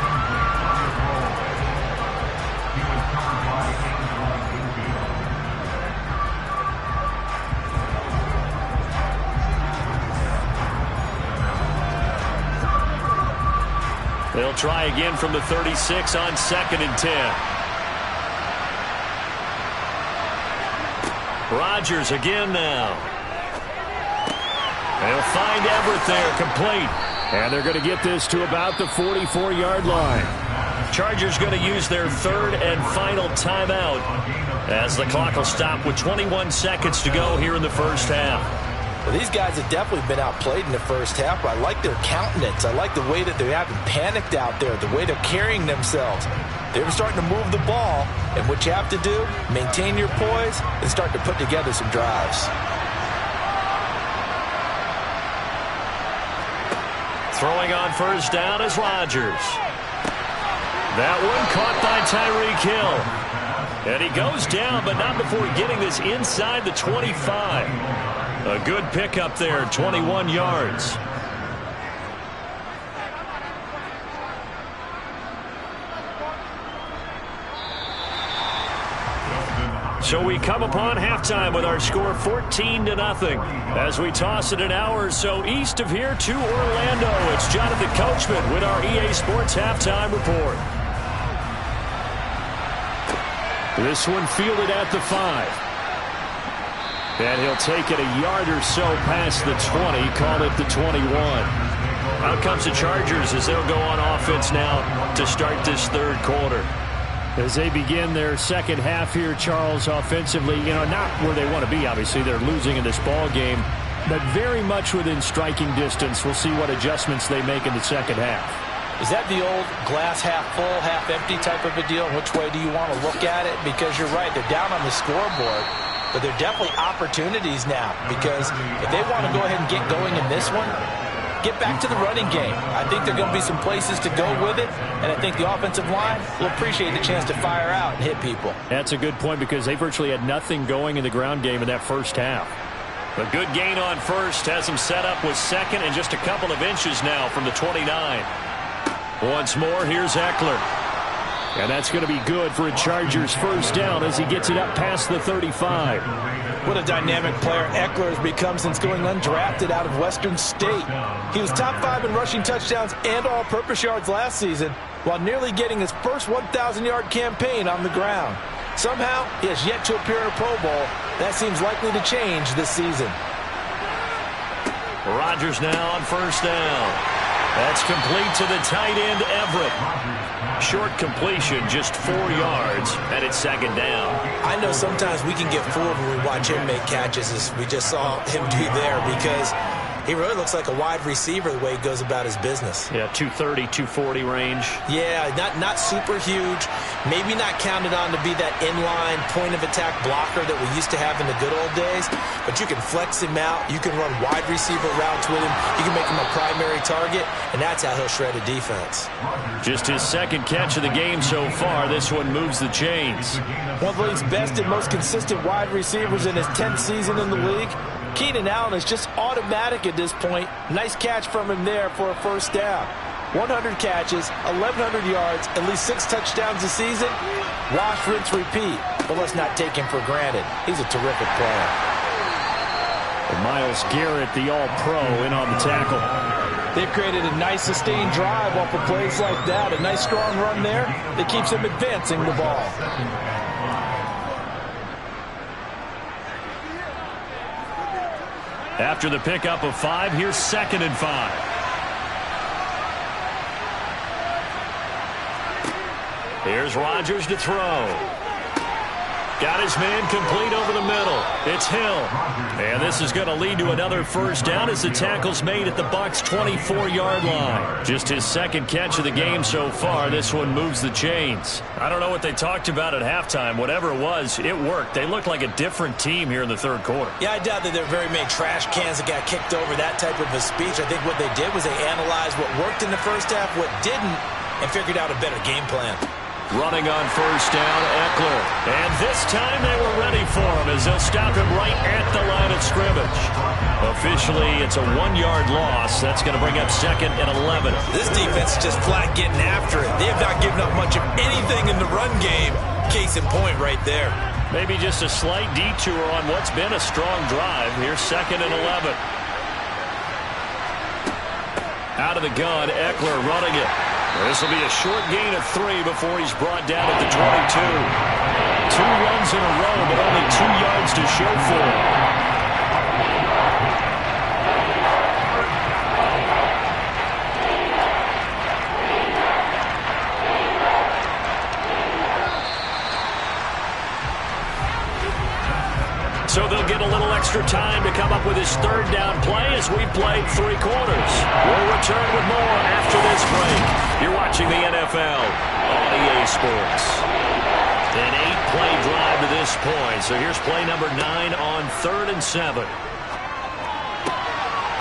They'll try again from the 36 on 2nd and 10. Rodgers again now. They'll find Everett there, complete. And they're going to get this to about the 44-yard line. Chargers going to use their 3rd and final timeout, as the clock will stop with 21 seconds to go here in the first half. Well, these guys have definitely been outplayed in the first half, but I like their countenance. I like the way that they haven't panicked out there, the way they're carrying themselves. They're starting to move the ball, and what you have to do, maintain your poise and start to put together some drives. Throwing on 1st down is Rodgers. That one caught by Tyreek Hill. And he goes down, but not before getting this inside the 25. A good pickup there, 21 yards. So we come upon halftime with our score 14-0 as we toss it an hour or so east of here to Orlando. It's Jonathan Coachman with our EA Sports halftime report. This one fielded at the 5. And he'll take it a yard or so past the 20, call it the 21. Out comes the Chargers as they'll go on offense now to start this 3rd quarter. As they begin their second half here, Charles, offensively, not where they want to be, obviously. They're losing in this ball game, but very much within striking distance. We'll see what adjustments they make in the second half. Is that the old glass half full, half empty type of a deal? Which way do you want to look at it? Because you're right, they're down on the scoreboard, but they're definitely opportunities now, because if they want to go ahead and get going in this one, get back to the running game. I think there are going to be some places to go with it, and I think the offensive line will appreciate the chance to fire out and hit people. That's a good point, because they virtually had nothing going in the ground game in that first half. A good gain on 1st has them set up with 2nd and just a couple of inches now from the 29. Once more, here's Eckler. And that's going to be good for a Chargers 1st down as he gets it up past the 35. What a dynamic player Eckler has become since going undrafted out of Western State. He was top 5 in rushing touchdowns and all-purpose yards last season, while nearly getting his first 1,000-yard campaign on the ground. Somehow, he has yet to appear in a Pro Bowl. That seems likely to change this season. Rodgers now on 1st down. That's complete to the tight end, Everett. Short completion, just 4 yards, and it's 2nd down. I know sometimes we can get fooled when we watch him make catches, as we just saw him do there, because he really looks like a wide receiver the way he goes about his business. Yeah, 230, 240 range. Yeah, not super huge. Maybe not counted on to be that inline point-of-attack blocker that we used to have in the good old days, but you can flex him out. You can run wide receiver routes with him. You can make him a primary target, and that's how he'll shred a defense. Just his 2nd catch of the game so far. This one moves the chains. One of the league's best and most consistent wide receivers in his 10th season in the league. Keenan Allen is just automatic at this point. Nice catch from him there for a 1st down. 100 catches, 1,100 yards, at least 6 touchdowns a season. Wash, rinse, repeat. But let's not take him for granted. He's a terrific player. And Myles Garrett, the All-Pro, in on the tackle. They've created a nice sustained drive off of plays like that. A nice strong run there that keeps them advancing the ball. After the pickup of 5, here's 2nd and 5. Here's Rodgers to throw. Got his man complete over the middle. It's Hill. And this is going to lead to another first down as the tackle's made at the Bucs' 24-yard line. Just his 2nd catch of the game so far. This one moves the chains. I don't know what they talked about at halftime. Whatever it was, it worked. They look like a different team here in the 3rd quarter. Yeah, I doubt that there are very many trash cans that got kicked over, that type of a speech. I think what they did was they analyzed what worked in the first half, what didn't, and figured out a better game plan. Running on first down, Eckler. And this time they were ready for him as they'll stop him right at the line of scrimmage. Officially, it's a 1-yard loss. That's going to bring up 2nd and 11. This defense is just flat getting after it. They have not given up much of anything in the run game. Case in point right there. Maybe just a slight detour on what's been a strong drive. Here's 2nd and 11. Out of the gun, Eckler running it. This will be a short gain of 3 before he's brought down at the 22. 2 runs in a row, but only 2 yards to show for it. So they'll get a little extra time to come up with his 3rd down play as we've played 3 quarters. We'll return with more after this break. You're watching the NFL on EA Sports. An 8-play drive to this point. So here's play number 9 on 3rd and 7.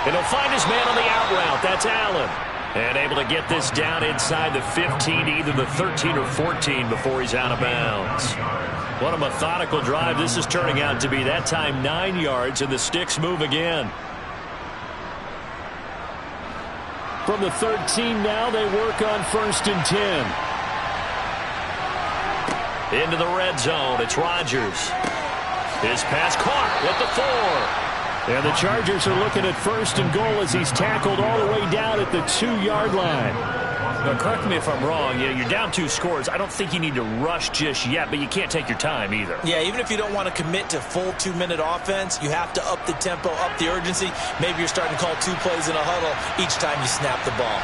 And he'll find his man on the out route. That's Allen. And able to get this down inside the 15 to either the 13 or 14 before he's out of bounds. What a methodical drive this is turning out to be. That time 9 yards, and the sticks move again. From the 13 now, they work on 1st and 10. Into the red zone, it's Rodgers. His pass caught with the 4. And the Chargers are looking at 1st and goal as he's tackled all the way down at the 2-yard line. Now, correct me if I'm wrong. You're down 2 scores. I don't think you need to rush just yet, but you can't take your time either. Yeah, even if you don't want to commit to full 2-minute offense, you have to up the tempo, up the urgency. Maybe you're starting to call 2 plays in a huddle each time you snap the ball.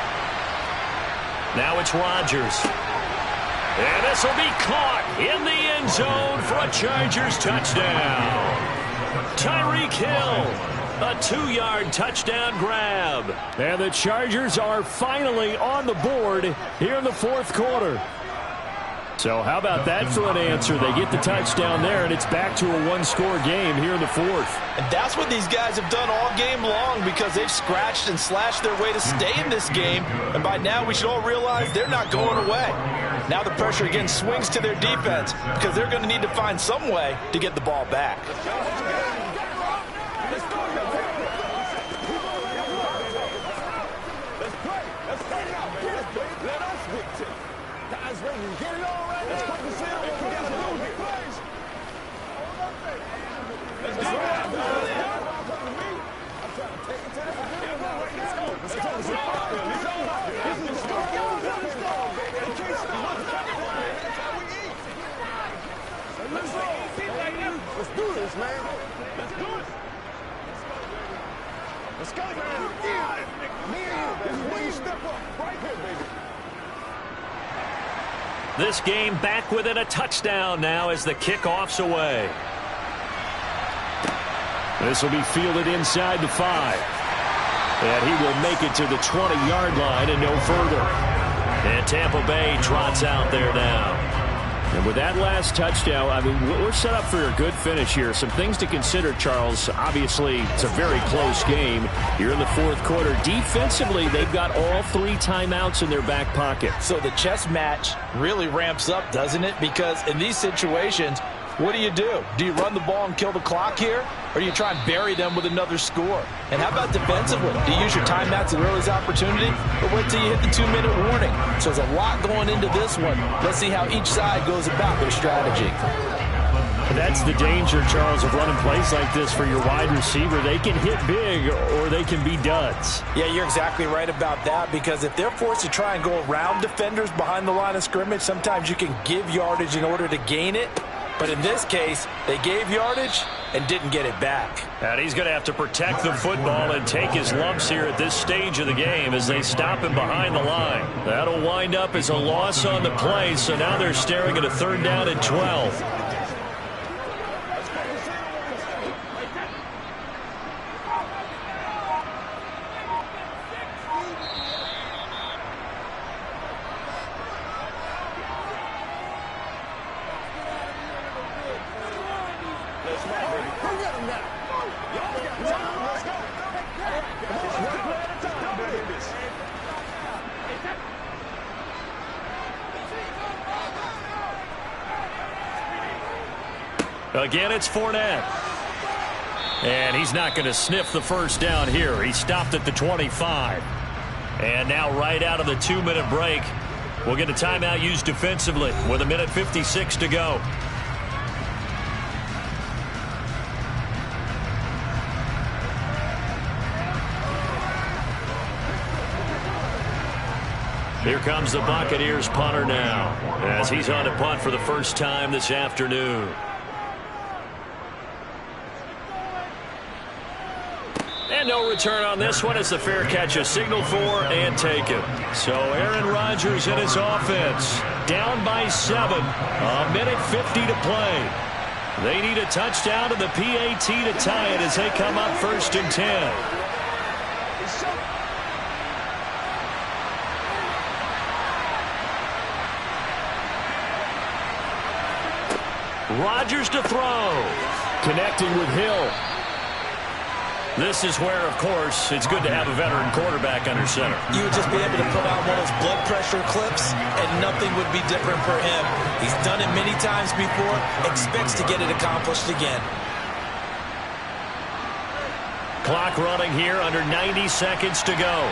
Now it's Rodgers. And this will be caught in the end zone for a Chargers touchdown. Tyreek Hill. A 2-yard touchdown grab. And the Chargers are finally on the board here in the 4th quarter. So how about that for an answer? They get the touchdown there, and it's back to a 1-score game here in the 4th. And that's what these guys have done all game long because they've scratched and slashed their way to stay in this game. And by now we should all realize they're not going away. Now the pressure again swings to their defense because they're going to need to find some way to get the ball back. Let's do this, man. Let's do it. Let's go, man. Me and you. This is where you step up. Right here, baby. This game back within a touchdown now as the kickoff's away. This will be fielded inside the 5. And he will make it to the 20-yard line and no further. And Tampa Bay trots out there now. And with that last touchdown, I mean, we're set up for a good finish here. Some things to consider, Charles. Obviously, it's a very close game. You're in the 4th quarter. Defensively, they've got all 3 timeouts in their back pocket. So the chess match really ramps up, doesn't it? Because in these situations, what do? Do you run the ball and kill the clock here? Or do you try and bury them with another score? And how about defensively? Do you use your timeouts at earliest opportunity? Or wait till you hit the 2-minute warning? So there's a lot going into this one. Let's see how each side goes about their strategy. That's the danger, Charles, of running plays like this for your wide receiver. They can hit big or they can be duds. Yeah, you're exactly right about that, because if they're forced to try and go around defenders behind the line of scrimmage, sometimes you can give yardage in order to gain it. But in this case, they gave yardage and didn't get it back. And he's going to have to protect the football and take his lumps here at this stage of the game as they stop him behind the line. That'll wind up as a loss on the play, so now they're staring at a 3rd down and 12. Again, it's Fournette. And he's not going to sniff the 1st down here. He stopped at the 25. And now right out of the 2-minute break, we'll get a timeout used defensively with 1:56 to go. Here comes the Buccaneers punter now as he's on to punt for the first time this afternoon. And no return on this one as the fair catch is signaled for and taken. So Aaron Rodgers and his offense down by 7. 1:50 to play. They need a touchdown and the PAT to tie it as they come up 1st and 10. Rodgers to throw. Connecting with Hill. This is where, of course, it's good to have a veteran quarterback under center. You would just be able to put on one of those blood pressure clips, and nothing would be different for him. He's done it many times before, expects to get it accomplished again. Clock running here, under 90 seconds to go.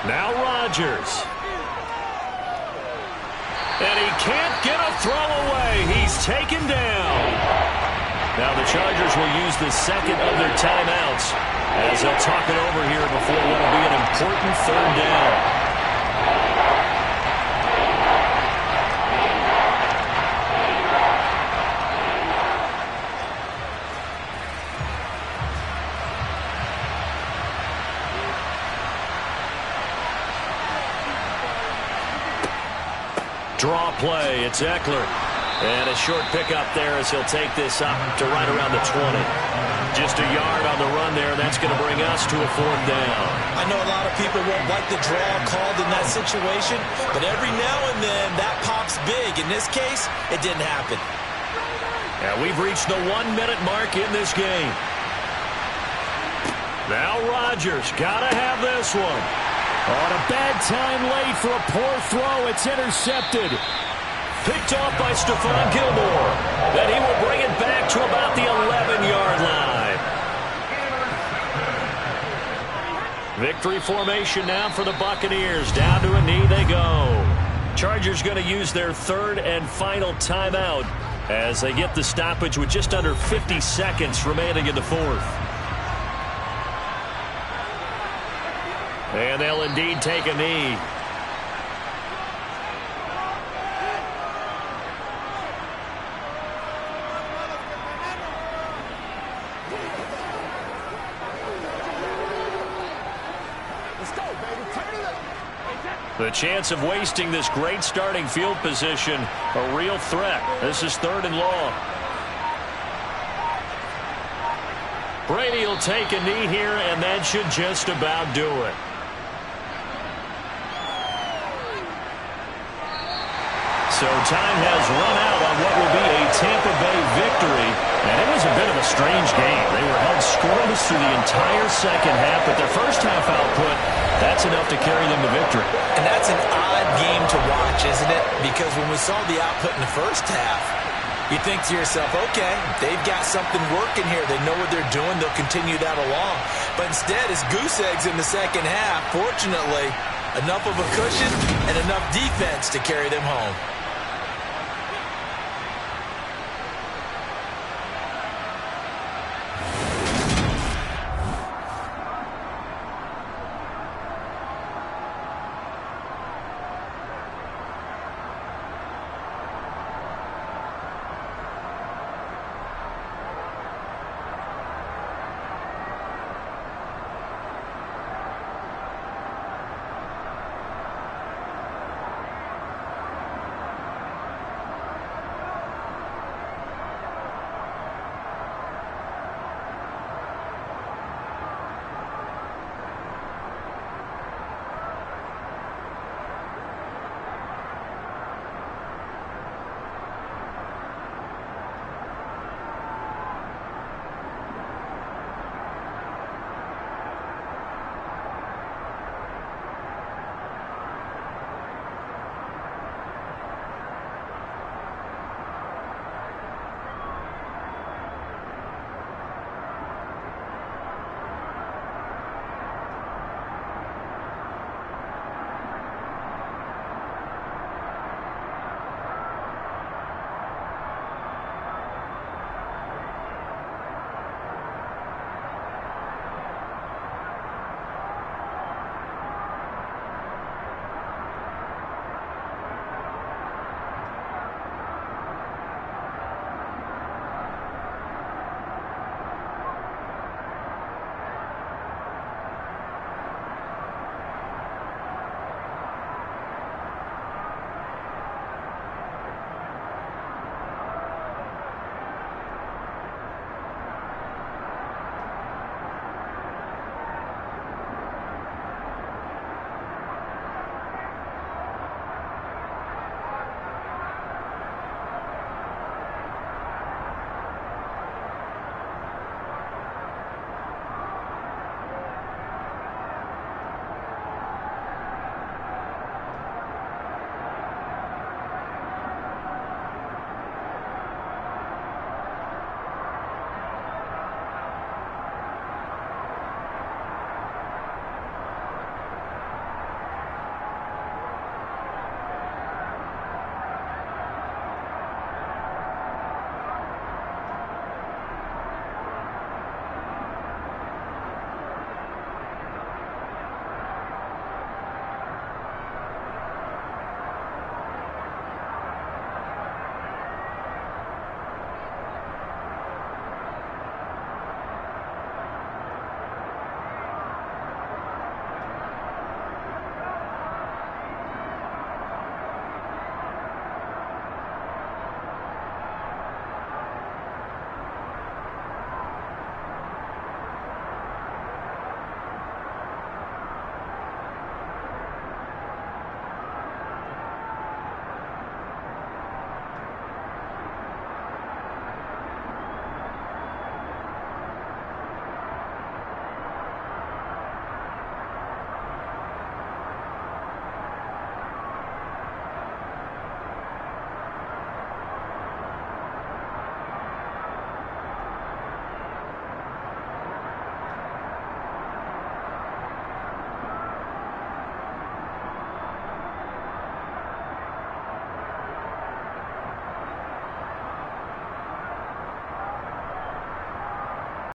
Now Rodgers. And he can't get a throw away. He's taken down. Now the Chargers will use the 2nd of their timeouts as they'll talk it over here before what will be an important 3rd down. Draw play, it's Eckler. And a short pickup there as he'll take this up to right around the 20. Just a yard on the run there. That's going to bring us to a 4th down. I know a lot of people won't like the draw called in that situation, but every now and then that pops big. In this case, it didn't happen. And we've reached the 1-minute mark in this game. Now Rodgers, gotta have this one. On a bad time late for a poor throw. It's intercepted. Picked off by Stephon Gilmore. Then he will bring it back to about the 11-yard line. Victory formation now for the Buccaneers. Down to a knee they go. Chargers going to use their 3rd and final timeout as they get the stoppage with just under 50 seconds remaining in the 4th. And they'll indeed take a knee. The chance of wasting this great starting field position, a real threat. This is 3rd and long. Brady will take a knee here, and that should just about do it. So time has run out on what will be a Tampa Bay victory. And it was a bit of a strange game. They were held scoreless through the entire 2nd half, but their first half output, that's enough to carry them to victory. And that's an odd game to watch, isn't it? Because when we saw the output in the first half, you think to yourself, okay, they've got something working here. They know what they're doing. They'll continue that along. But instead, it's goose eggs in the 2nd half. Fortunately, enough of a cushion and enough defense to carry them home.